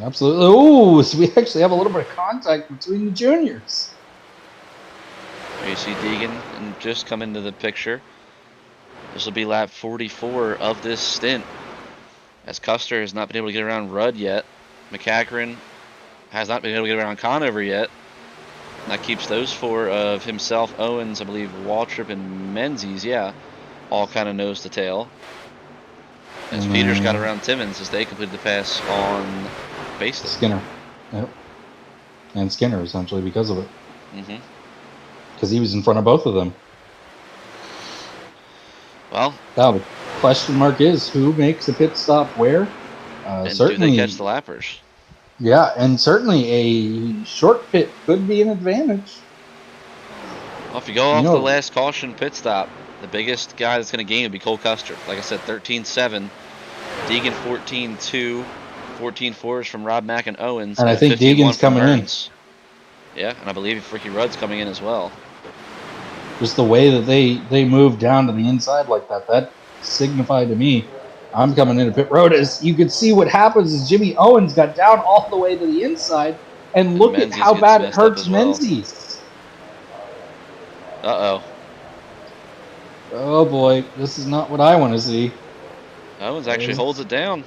Absolutely. Oh, so we actually have a little bit of contact between the juniors. There you see Deegan and just come into the picture. This will be lap 44 of this stint, as Custer has not been able to get around Rudd yet. McCachran has not been able to get around Conover yet. And that keeps those 4 of himself, Owens, I believe, Waltrip, and Menzies, all kind of nose to tail. As Peters got around Timmons as they completed the pass on Basin. Skinner. Yep. And Skinner, essentially, because of it. Because he was in front of both of them. Well, now the question mark is, who makes a pit stop where? And certainly, do they catch the lappers? Yeah, and certainly a short pit could be an advantage. Well, if you go off the last caution pit stop, the biggest guy that's going to gain would be Cole Custer. Like I said, 13.7. Deegan 14.2. 14.4 is from Rob Mack and Owens. And I think Deegan's coming in. Yeah, and I believe Ricky Rudd's coming in as well. Just the way that they moved down to the inside like that signified to me, I'm coming into pit road. As you could see what happens is Jimmy Owens got down all the way to the inside, and look at how bad it hurts Menzies. Uh-oh. Oh boy, this is not what I want to see. Owens actually holds it down.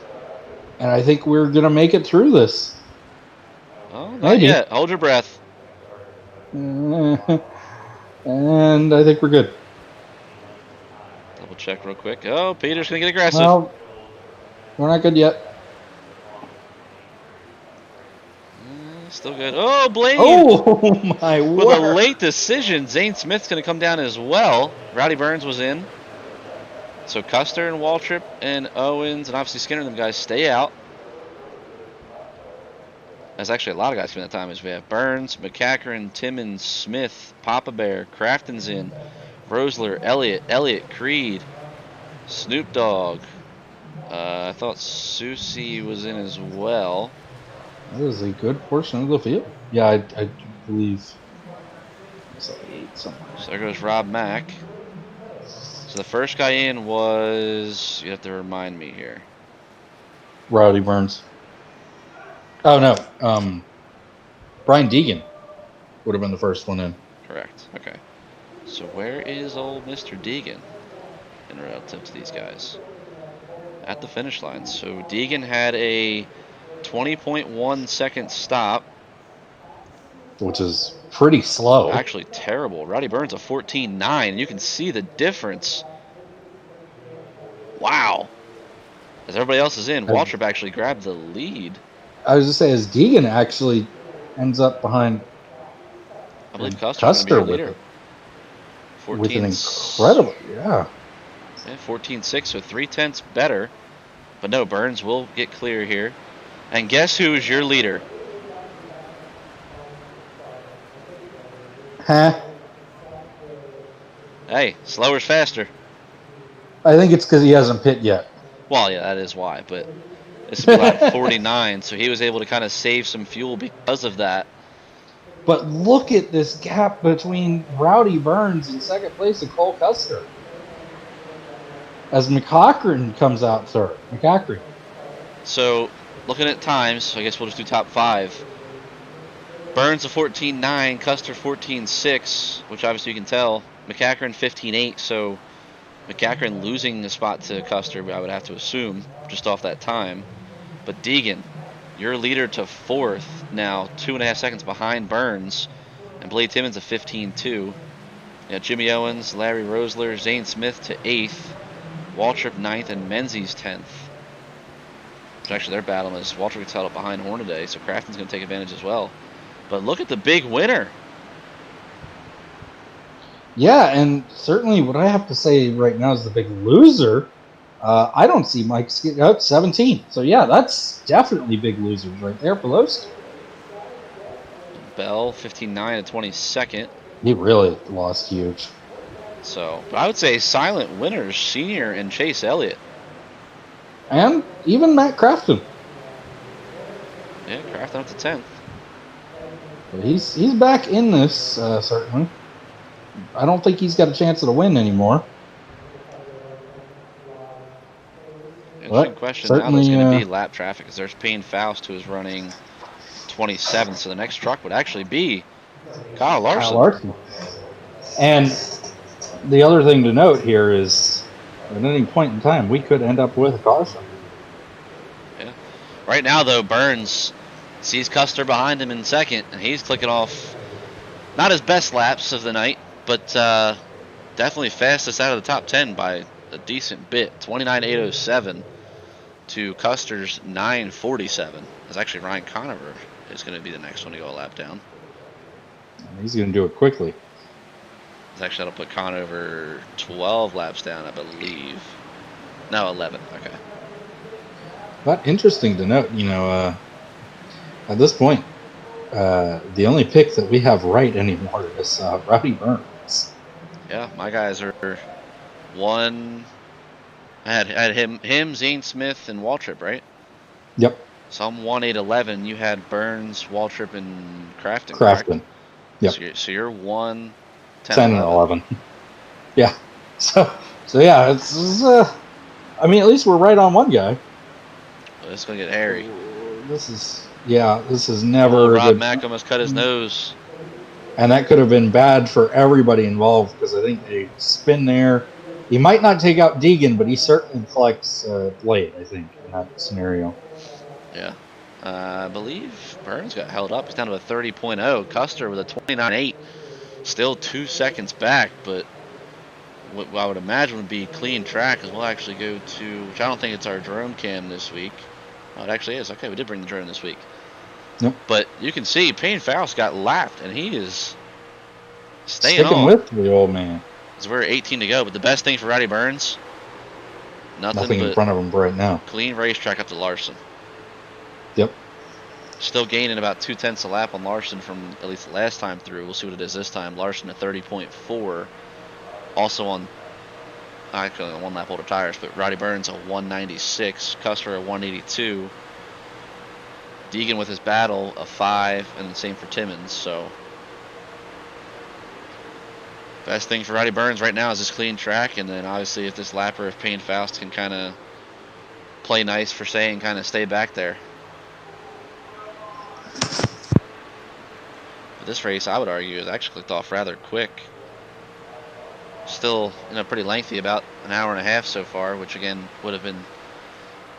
And I think we're going to make it through this. Oh, not yet. Hold your breath. And I think we're good. Double check real quick. Oh, Peter's going to get aggressive. Well, we're not good yet. Still good. Oh, Blade! Oh, my word. With a late decision, Zane Smith's going to come down as well. Rowdy Burns was in. So Custer and Waltrip and Owens and obviously Skinner, them guys stay out. There's actually a lot of guys from that time. As we have Burns, McCachran, Timmons, Smith, Papa Bear, Crafton's in, Rosler, Elliott, Creed, Snoop Dogg. I thought Susie was in as well. That is a good portion of the field. Yeah, I believe. So there goes Rob Mack. So the first guy in was, you have to remind me here. Rowdy Burns. Oh, no. Brian Deegan would have been the first one in. Correct. Okay. So where is old Mr. Deegan in relative to these guys? At the finish line. So Deegan had a 20.1 second stop. Which is pretty slow. Actually terrible. Rowdy Burns a 14.9. And you can see the difference. Wow. As everybody else is in, Waltrip actually grabbed the lead. I was just saying, as Deegan actually ends up behind. I believe and Custer's going to be your with leader. it. With an 14, incredible, yeah. 14.6, so 0.3 better. But no, Burns will get clear here. And guess who's your leader? Huh? Hey, slower's faster. I think it's because he hasn't pit yet. Well, yeah, that is why. But this will be lap 49, so he was able to kind of save some fuel because of that. But look at this gap between Rowdy Burns in second place and Cole Custer. As McCachran comes out third. McCachran. So, looking at times, I guess we'll just do top 5. Burns a 14.9, Custer 14.6, which obviously you can tell. McCachran 15.8, so McCachran losing the spot to Custer, I would have to assume, just off that time. But Deegan, your leader to 4th now, 2.5 seconds behind Burns, and Blade Timmons a 15.2. Yeah, Jimmy Owens, Larry Rosler, Zane Smith to 8th, Waltrip 9th, and Menzies 10th. Which actually their battle is Waltrip gets held up behind Hornaday, so Crafton's going to take advantage as well. But look at the big winner. Yeah, and certainly what I have to say right now is the big loser. I don't see Mike's getting out 17. So yeah, that's definitely big losers right there for those. Bell 15.9 at 22nd. He really lost huge. So, but I would say silent winners, Senior and Chase Elliott. And even Matt Crafton. Yeah, Crafton up to 10th. But he's back in this, certainly. I don't think he's got a chance of a win anymore. Interesting question now that's going to be lap traffic, because there's Payne Faust, who is running 27th. So the next truck would actually be Kyle Larson. And the other thing to note here is, at any point in time, we could end up with a caution. Yeah. Right now, though, Burns sees Custer behind him in second, and he's clicking off not his best laps of the night, but definitely fastest out of the top 10 by a decent bit. 29.807 to Custer's 9.47. It's actually Ryan Conover is going to be the next one to go a lap down. He's going to do it quickly. It's actually, that'll put Conover 12 laps down, I believe. No, 11. Okay. But interesting to note, at this point, the only pick that we have right anymore is Rowdy Burns. Yeah, my guys are one. I had him, Zane Smith, and Waltrip, right? Yep. So I'm 1.811. You had Burns, Waltrip, and Crafton. Crafton. Yep. So you're 1, 10 and 11. Yeah. So yeah, it's. I mean, at least we're right on one guy. Well, it's gonna get hairy. This is never. Rob Mack almost cut his nose. And that could have been bad for everybody involved, because I think a spin there. He might not take out Deegan, but he certainly collects Blade, I think, in that scenario. Yeah. I believe Burns got held up. He's down to a 30.0. Custer with a 29.8. Still 2 seconds back, but what I would imagine would be clean track, because we'll actually go to, which I don't think it's our drone cam this week. Oh, it actually is. Okay, we did bring the drone this week. Yep. But you can see Payne Faust got lapped, and he is sticking on with the old man. So we're 18 to go, but the best thing for Rowdy Burns, nothing in front of him right now. Clean racetrack up to Larson. Yep. Still gaining about 0.2 a lap on Larson from at least the last time through. We'll see what it is this time. Larson at 30.4. Also on, actually on 1 lap older tires, but Rowdy Burns a 196. Custer a 182. Deegan with his battle a 5, and the same for Timmons. So best thing for Rowdy Burns right now is this clean track, and then obviously if this lapper of Payne Faust can kind of play nice for say and kind of stay back there. But this race, I would argue, is actually clicked off rather quick. Still, pretty lengthy, about an hour and a half so far, which again would have been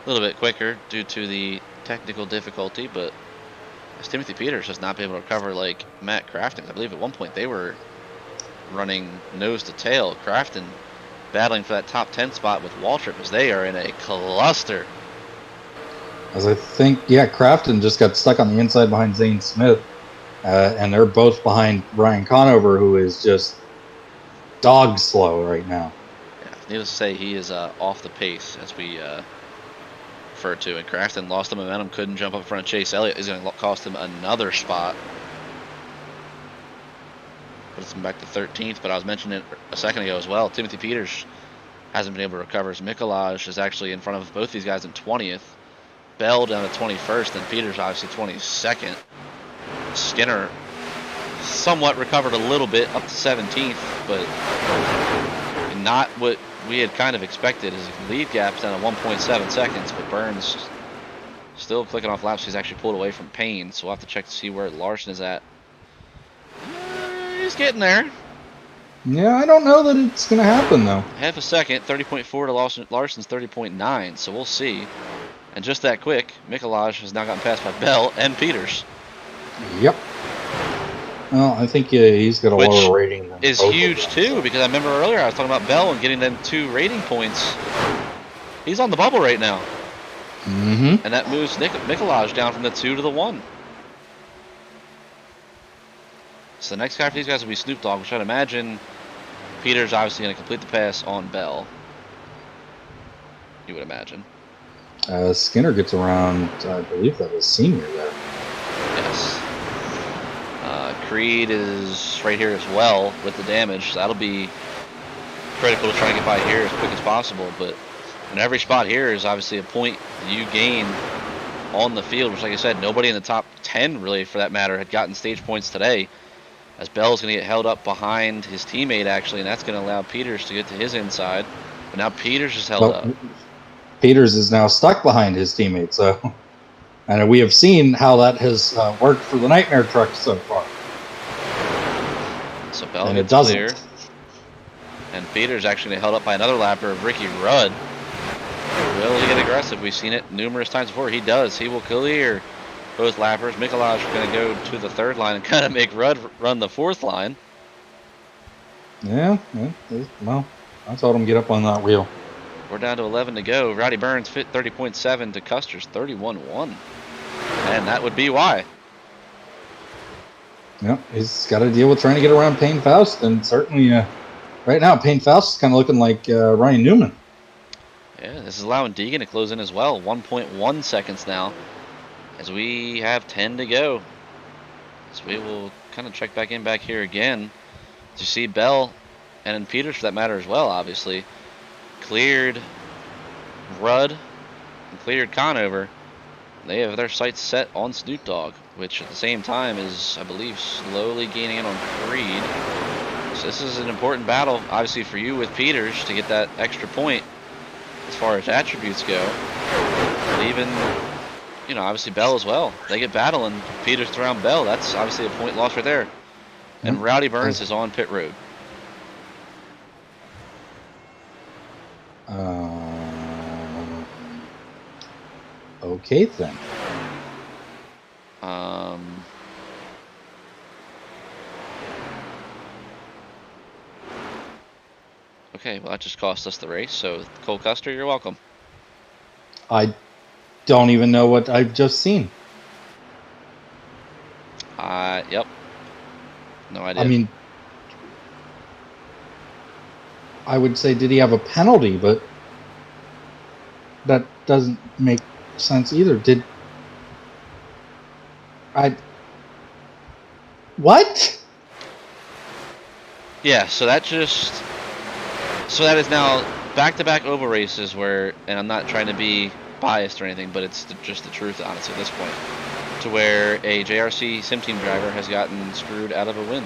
a little bit quicker due to the technical difficulty, but as Timothy Peters has not been able to cover like Matt Crafton. I believe at one point they were running nose to tail. Crafton battling for that top 10 spot with Waltrip, as they are in a cluster. As I think, Crafton just got stuck on the inside behind Zane Smith. and they're both behind Ryan Conover, who is just dog slow right now. Yeah, needless to say, he is off the pace, as we refer to. And Crafton lost the momentum, couldn't jump up in front of Chase Elliott. Is going to cost him another spot. Puts him back to 13th, but I was mentioning it a second ago as well. Timothy Peters hasn't been able to recover. Mikolaj is actually in front of both these guys in 20th. Bell down to 21st, and Peters obviously 22nd. Skinner somewhat recovered a little bit, up to 17th, but not what we had kind of expected. His lead gap's down to 1.7 seconds, but Burns still clicking off laps. He's actually pulled away from Payne, so we'll have to check to see where Larson is at. He's getting there. Yeah, I don't know that it's going to happen, though. Half a second, 30.4 to Larson's 30.9, so we'll see. And just that quick, Mikolaj has now gotten passed by Bell and Peters. Yep. Well, I think he's got a lower rating than is huge too, because I remember earlier I was talking about Bell and getting them 2 rating points. He's on the bubble right now. Mm-hmm. And that moves Mikolaj down from the 2 to the 1. So the next guy for these guys will be Snoop Dogg, which I'd imagine Peters obviously going to complete the pass on Bell. You would imagine. Skinner gets around, I believe that was senior there. Yes. Creed is right here as well with the damage. So that'll be critical to try and get by here as quick as possible. But in every spot here is obviously a point that you gain on the field, which, like I said, nobody in the top 10 really, for that matter, had gotten stage points today. As Bell's going to get held up behind his teammate, actually, and that's going to allow Peters to get to his inside. But now Peters is held up. Peters is now stuck behind his teammate, so... And we have seen how that has worked for the Nightmare Truck so far. So Bell and gets clear. And Peters actually held up by another lapper of Ricky Rudd. Will he get aggressive? We've seen it numerous times before. He does. He will clear both lappers. Mikolaj is going to go to the 3rd line and kind of make Rudd run the 4th line. Yeah, well, I told him get up on that wheel. We're down to 11 to go. Rowdy Burns fit 30.7 to Custer's 31.1. And that would be why. Yep, he's got to deal with trying to get around Payne Faust, and certainly right now Payne Faust is kind of looking like Ryan Newman. Yeah, this is allowing Deegan to close in as well. 1.1 seconds now, as we have 10 to go. So we will kind of check back in back here again to see Bell and Peters, for that matter, as well, obviously, cleared Rudd and cleared Conover. They have their sights set on Snoop Dogg, which at the same time is, I believe, slowly gaining in on Creed. So this is an important battle, obviously, for you with Peters to get that extra point as far as attributes go. But even, you know, obviously Bell as well. They get battling. Peters around Bell. That's obviously a point loss right there. And Rowdy Burns is on pit road. Okay, then. Okay, well, that just cost us the race. So, Cole Custer, you're welcome. I don't even know what I've just seen. Yep. No idea. I mean, I would say, did he have a penalty? But that doesn't make sense either. What? Yeah, so that is now back-to-back oval races where, and I'm not trying to be biased or anything, but it's just the truth, honestly, at this point, to where a JRC sim team driver has gotten screwed out of a win.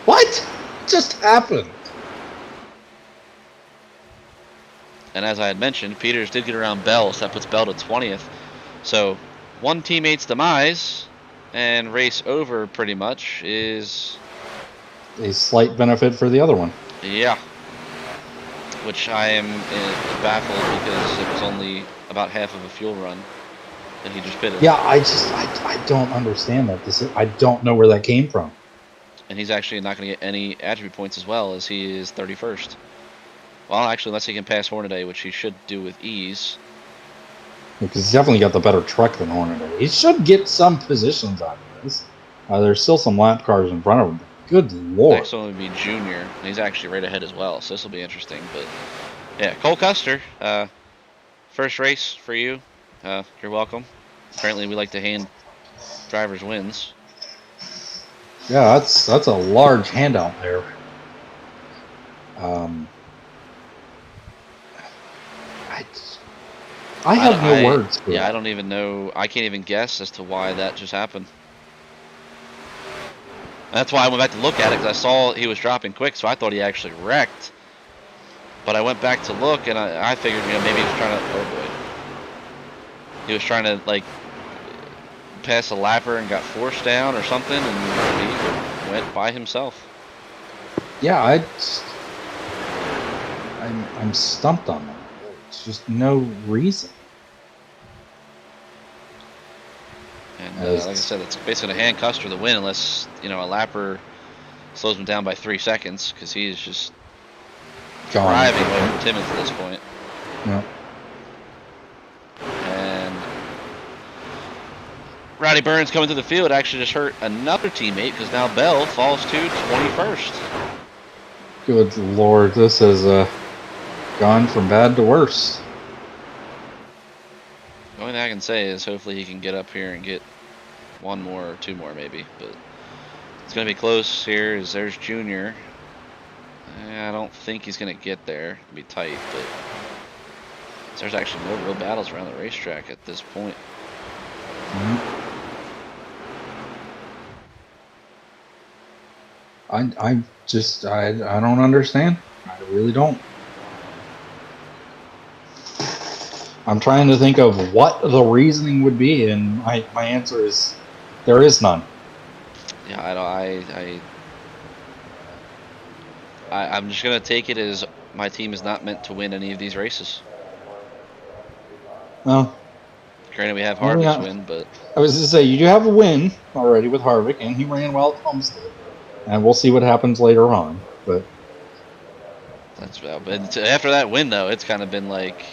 What just happened? And as I had mentioned, Peters did get around Bell, so that puts Bell to 20th. So one teammate's demise and race over pretty much is a slight benefit for the other one. Yeah. Which I am baffled because it was only about half of a fuel run that he just pitted. Yeah, I don't understand that. I don't know where that came from. And he's actually not going to get any attribute points as well, as he is 31st. Well, actually, unless he can pass Hornaday, which he should do with ease. Because he's definitely got the better truck than Hornaday. He should get some positions out of this. There's still some lap cars in front of him. Good lord. Next one would be Junior, and he's actually right ahead as well, so this will be interesting. But yeah, Cole Custer, first race for you. You're welcome. Apparently, we like to hand drivers wins. Yeah, that's a large handout there. I have no words for yeah, that. I don't even know. I can't even guess as to why that just happened. That's why I went back to look at it, because I saw he was dropping quick, so I thought he actually wrecked. But I went back to look, and I figured, maybe he was trying to. Oh boy. He was trying to like pass a lapper and got forced down or something, and he went by himself. Yeah, I'm stumped on that. It's just no reason. And like I said, it's basically going to hand Custer the win unless a lapper slows him down by 3 seconds, because he's just driving away from Timmons at this point. Yeah. And Roddy Burns coming to the field actually just hurt another teammate, because now Bell falls to 21st. Good lord, this has gone from bad to worse. The only thing I can say is hopefully he can get up here and get one more or two more maybe, but it's going to be close here. There's Junior. I don't think he's going to get there. It'll be tight, but there's actually no real battles around the racetrack at this point. I don't understand. I really don't. I'm trying to think of what the reasoning would be, and my answer is there is none. Yeah, I'm just gonna take it as my team is not meant to win any of these races. Well, granted, we have Harvick's win, but I was to say you do have a win already with Harvick, and he ran well at Homestead, and we'll see what happens later on. But that's but after that win, though, it's kind of been like.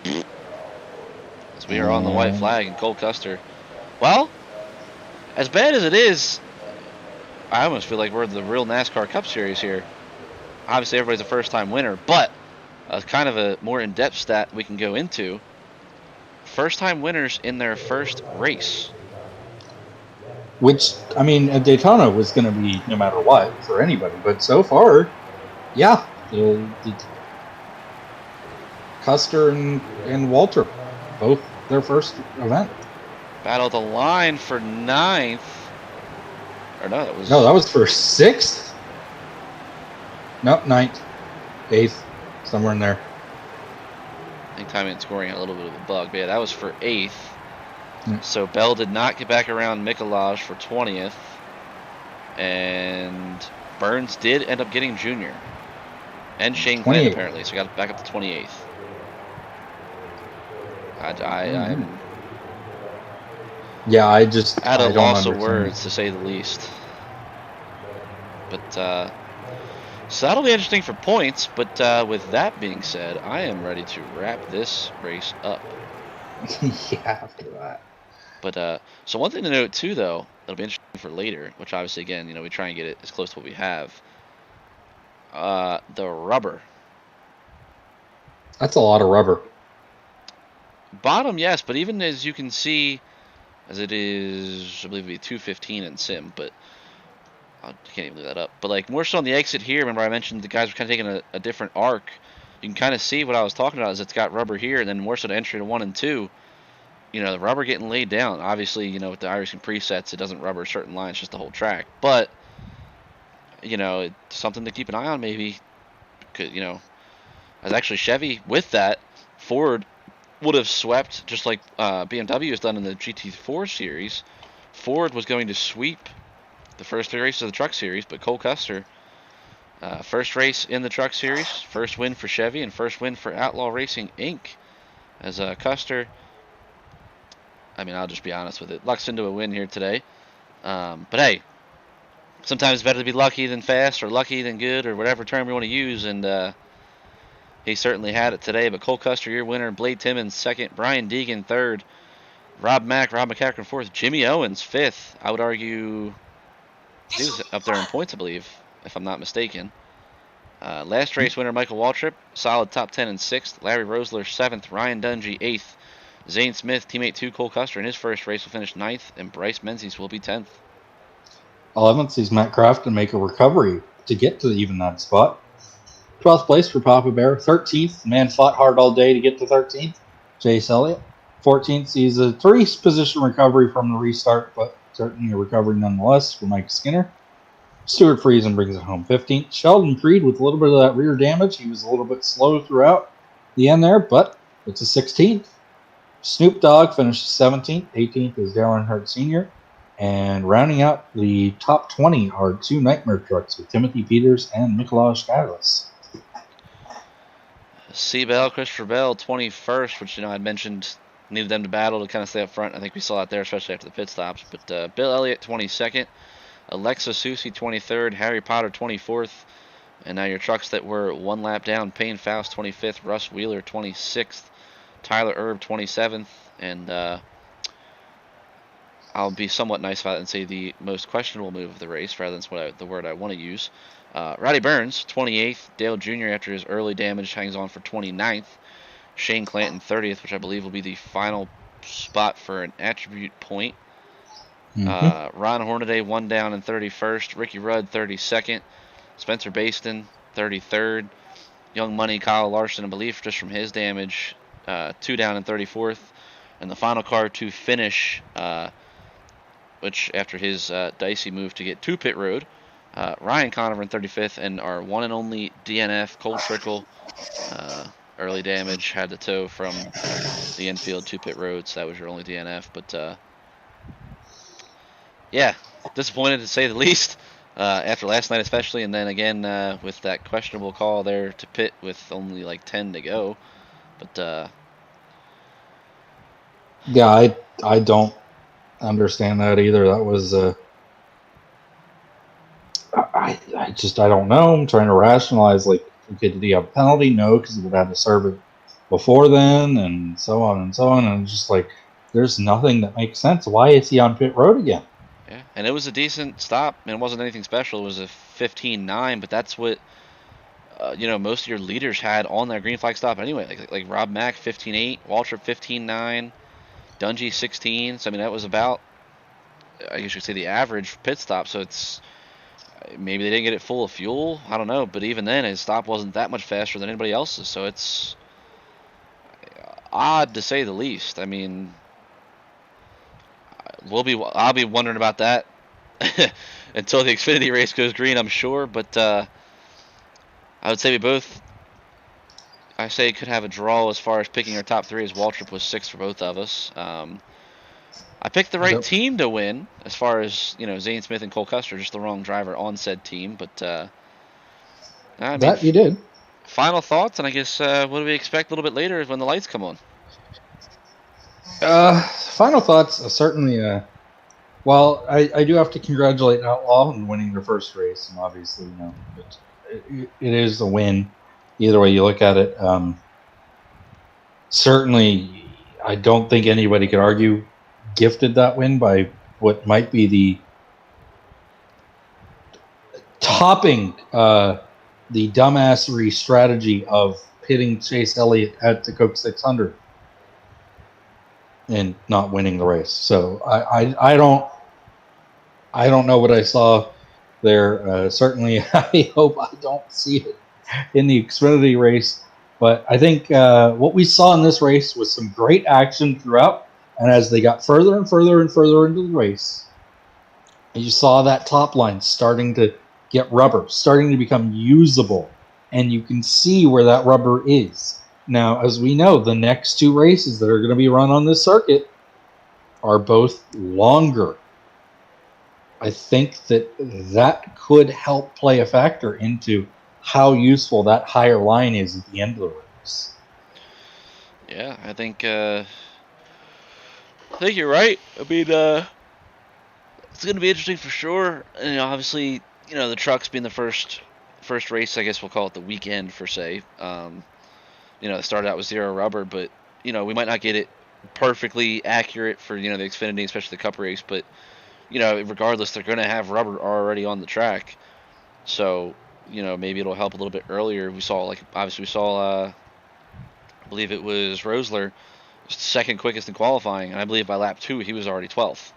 So we are on the white flag, and Cole Custer. Well, as bad as it is, I almost feel like we're the real NASCAR Cup Series here. Obviously, everybody's a first-time winner, but kind of a more in-depth stat we can go into. First-time winners in their first race. Which, I mean, at Daytona was going to be no matter what for anybody, but so far, yeah, Custer and Walter, both their first event. Battle the line for 9th. Or no, that was for 6th. Nope, 9th, 8th, somewhere in there. I think timing and scoring had a little bit of a bug, but yeah, that was for 8th. So Bell did not get back around Mikolaj for 20th, and Burns did end up getting Junior, and Shane Glenn apparently, so he got back up to 28th. I'm at a loss of words, to say the least. But so that'll be interesting for points. But with that being said, I am ready to wrap this race up. Yeah, after that. But so one thing to note too, though, that'll be interesting for later, which obviously again, we try and get it as close to what we have. The rubber. That's a lot of rubber. Bottom, yes, but even as you can see, as it is, I believe it'd be 215 in sim, but I can't even leave that up. But like more so on the exit here, remember I mentioned the guys were kind of taking a different arc. You can kind of see what I was talking about is it's got rubber here, and then more so to entry to 1 and 2. The rubber getting laid down. Obviously, with the iRacing presets, it doesn't rubber certain lines, just the whole track. But it's something to keep an eye on, maybe. As actually Chevy with that, Ford would have swept just like BMW has done in the GT4 series. Ford was going to sweep the first 3 races of the Truck Series, but Cole Custer, first race in the Truck Series, first win for Chevy, and first win for Outlaw Racing Inc. As Custer, I'll just be honest with it, lucks into a win here today. But hey, sometimes it's better to be lucky than fast, or lucky than good, or whatever term you want to use. And He certainly had it today, but Cole Custer, your winner. Blade Timmons, second. Brian Deegan, third. Rob McCacken, fourth. Jimmy Owens, fifth. I would argue he was up there in points, I believe, if I'm not mistaken. Last race winner, Michael Waltrip, solid top 10 and sixth. Larry Rosler, seventh. Ryan Dungey, eighth. Zane Smith, teammate 2, Cole Custer, in his first race will finish ninth, and Bryce Menzies will be 10th. 11th sees Matt Crafton make a recovery to get to even that spot. 12th place for Papa Bear. 13th, the man fought hard all day to get to 13th, Chase Elliott. 14th sees a 3-position recovery from the restart, but certainly a recovery nonetheless for Mike Skinner. Stuart Friesen brings it home 15th. Sheldon Creed with a little bit of that rear damage. He was a little bit slow throughout the end there, but it's a 16th. Snoop Dogg finishes 17th. 18th is Dale Earnhardt Sr. And rounding out the top 20 are 2 Nightmare trucks with Timothy Peters and Mikolaj Kailis. C-Bell, Christopher Bell, 21st, which I'd mentioned needed them to battle to kind of stay up front. I think we saw that there, especially after the pit stops. But Bill Elliott, 22nd. Alexa Susie, 23rd. Harry Potter, 24th. And now your trucks that were one lap down: Payne Faust, 25th. Russ Wheeler, 26th. Tyler Erb, 27th. And I'll be somewhat nice about it and say the most questionable move of the race rather than the word I want to use. Roddy Burns, 28th. Dale Jr., after his early damage, hangs on for 29th. Shane Clanton, 30th, which I believe will be the final spot for an attribute point. Ron Hornaday, 1 down and 31st. Ricky Rudd, 32nd. Spencer Baston, 33rd. Young Money, Kyle Larson, I believe, just from his damage, 2 down and 34th. And the final car to finish, which after his dicey move to get to pit road, Ryan Conover in 35th, and our one and only DNF, Cole Trickle, early damage, had to tow from the infield to pit road, so that was your only DNF. But yeah, disappointed to say the least, after last night especially, and then again with that questionable call there to pit with only like 10 to go. But yeah, I don't understand that either. That was I don't know. I'm trying to rationalize, like, okay, did he have a penalty? No, because he would have had to serve it before then, and so on and so on. And just like, there's nothing that makes sense. Why is he on pit road again? yeah, and it was a decent stop. I mean, it wasn't anything special. It was a 15.9, but that's what most of your leaders had on their green flag stop anyway. Like Rob Mack, 15.8, Waltrip 15.9, Dungey 16. So I mean, that was about, I guess you could say, the average pit stop. So it's, maybe they didn't get it full of fuel. I don't know, but even then, his stop wasn't that much faster than anybody else's. So it's odd to say the least. I mean, I'll be wondering about that until the Xfinity race goes green, I'm sure. But I would say we both, I say, could have a draw as far as picking our top 3, as Waltrip was 6th for both of us. I picked the right team to win, as far as, Zane Smith and Cole Custer, just the wrong driver on said team. But I mean, that you did. Final thoughts, and I guess what do we expect a little bit later when the lights come on? Final thoughts, certainly. Well, I do have to congratulate Outlaw on winning their first race, and obviously, it is a win. Either way you look at it, certainly, I don't think anybody could argue gifted that win by what might be the topping the dumbassery strategy of pitting Chase Elliott at the Coke 600 and not winning the race. So I don't know what I saw there. Certainly, I hope I don't see it in the Xfinity race. But I think what we saw in this race was some great action throughout. And as they got further and further and further into the race, you saw that top line starting to get rubber, starting to become usable. And you can see where that rubber is. Now, as we know, the next 2 races that are going to be run on this circuit are both longer. I think that could help play a factor into how useful that higher line is at the end of the race. Yeah, I think you're right. I mean, it's going to be interesting for sure. And obviously, the trucks being the first race, I guess we'll call it the weekend per se. It started out with 0 rubber, but we might not get it perfectly accurate for the Xfinity, especially the Cup race, but regardless, they're going to have rubber already on the track, so maybe it'll help a little bit earlier. We saw I believe it was Rosler, second quickest in qualifying, and I believe by lap 2 he was already 12th.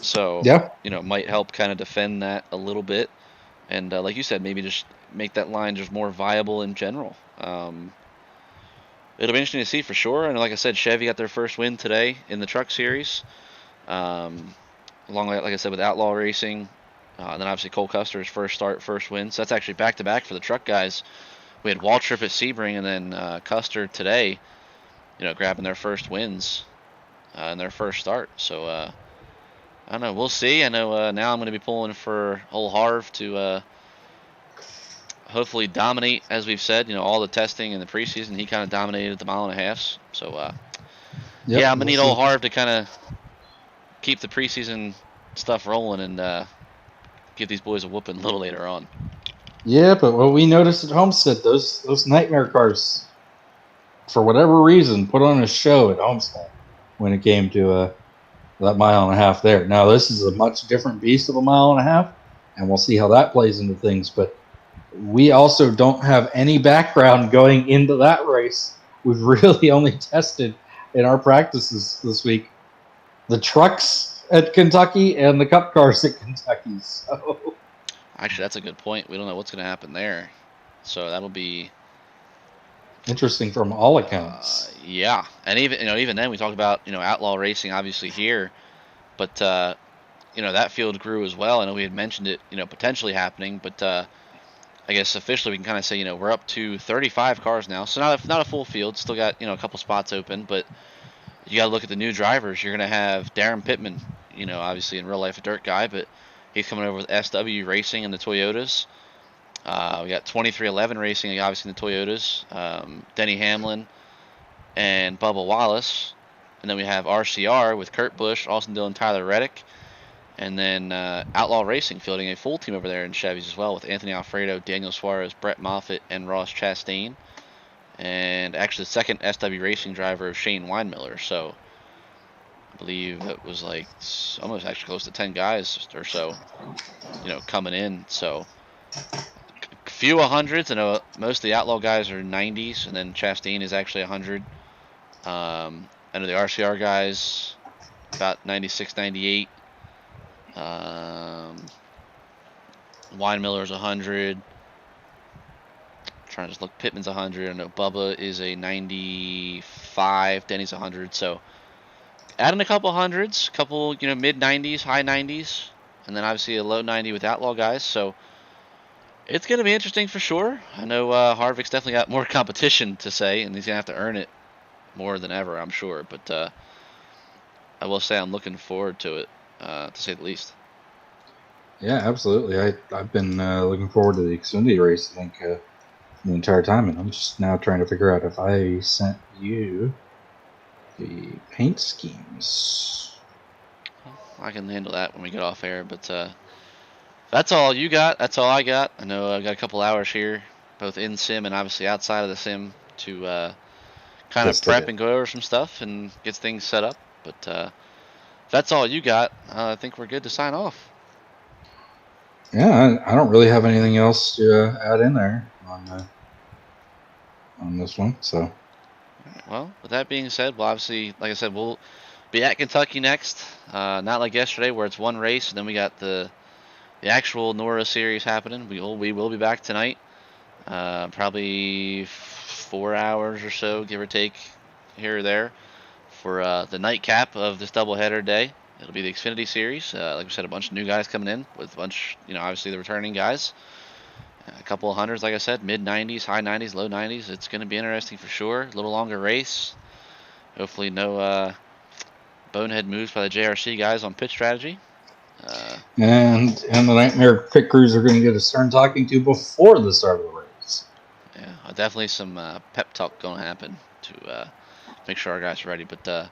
So Yeah. Might help kind of defend that a little bit, and like you said, maybe just make that line just more viable in general. It'll be interesting to see for sure. And like I said, Chevy got their first win today in the Truck Series, along like I said with Outlaw Racing. And then obviously Cole Custer's first win. So that's actually back-to-back for the truck guys. We had Waltrip at Sebring, and then Custer today, grabbing their first wins in their first start. So I don't know. We'll see. I know now I'm going to be pulling for old Harv to hopefully dominate, as we've said. All the testing in the preseason, he kind of dominated the 1.5 miles. So yeah, I'm going to need old Harv to kind of keep the preseason stuff rolling and give these boys a whooping a little later on. Yeah, but what we noticed at Homestead, those nightmare cars, for whatever reason, put on a show at Homestead when it came to that 1.5 miles there. Now, this is a much different beast of a 1.5 miles, and we'll see how that plays into things. But we also don't have any background going into that race. We've really only tested in our practices this week the trucks at Kentucky and the Cup cars at Kentucky. So actually, that's a good point. We don't know what's going to happen there, so that'll be interesting from all accounts. Yeah, and even then we talked about Outlaw Racing obviously here, but that field grew as well. I know we had mentioned it potentially happening, but I guess officially we can kind of say we're up to 35 cars now, so not a full field. Still got a couple spots open, but you got to look at the new drivers. You're going to have Darren Pittman, obviously in real life a dirt guy, but he's coming over with SW Racing in the Toyotas. We got 2311 Racing, obviously in the Toyotas. Denny Hamlin and Bubba Wallace. And then we have RCR with Kurt Busch, Austin Dillon, Tyler Reddick. And then Outlaw Racing fielding a full team over there in Chevys as well with Anthony Alfredo, Daniel Suarez, Brett Moffitt, and Ross Chastain. And actually the second SW Racing driver of Shane Weinmiller. So I believe that was like almost actually close to 10 guys or so, coming in. So a few 100s. I know most of the Outlaw guys are 90s, and then Chastain is actually 100. I know the RCR guys about 96, 98. Weinmiller's 100. Trying to just look. Pittman's 100. I know Bubba is a 95. Denny's 100. So adding a couple hundreds, couple mid 90s, high 90s, and then obviously a low 90 with Outlaw guys. So it's going to be interesting for sure. I know Harvick's definitely got more competition to say, and he's going to have to earn it more than ever, I'm sure. But I will say I'm looking forward to it, to say the least. Yeah, absolutely. I've been looking forward to the Xfinity race, I think, the entire time, and I'm just now trying to figure out if I sent you the paint schemes. I can handle that when we get off air, but that's all you got. That's all I got. I know I've got a couple hours here, both in sim and obviously outside of the sim, to kind of prep and go over some stuff and get things set up. But if that's all you got, I think we're good to sign off. Yeah, I don't really have anything else to add in there on this one. So, well, with that being said, well, obviously, like I said, we'll be at Kentucky next. Not like yesterday where it's one race and then we got the actual NORA series happening. We will be back tonight. Probably 4 hours or so, give or take, here or there, for the nightcap of this doubleheader day. It'll be the Xfinity series. Like we said, a bunch of new guys coming in with a bunch, obviously the returning guys. A couple of hundreds, like I said, mid 90s, high 90s, low 90s. It's going to be interesting for sure. A little longer race. Hopefully no bonehead moves by the JRC guys on pit strategy. And the Nightmare pit crews are going to get a stern talking to before the start of the race. Yeah, definitely some pep talk going to happen to make sure our guys are ready. But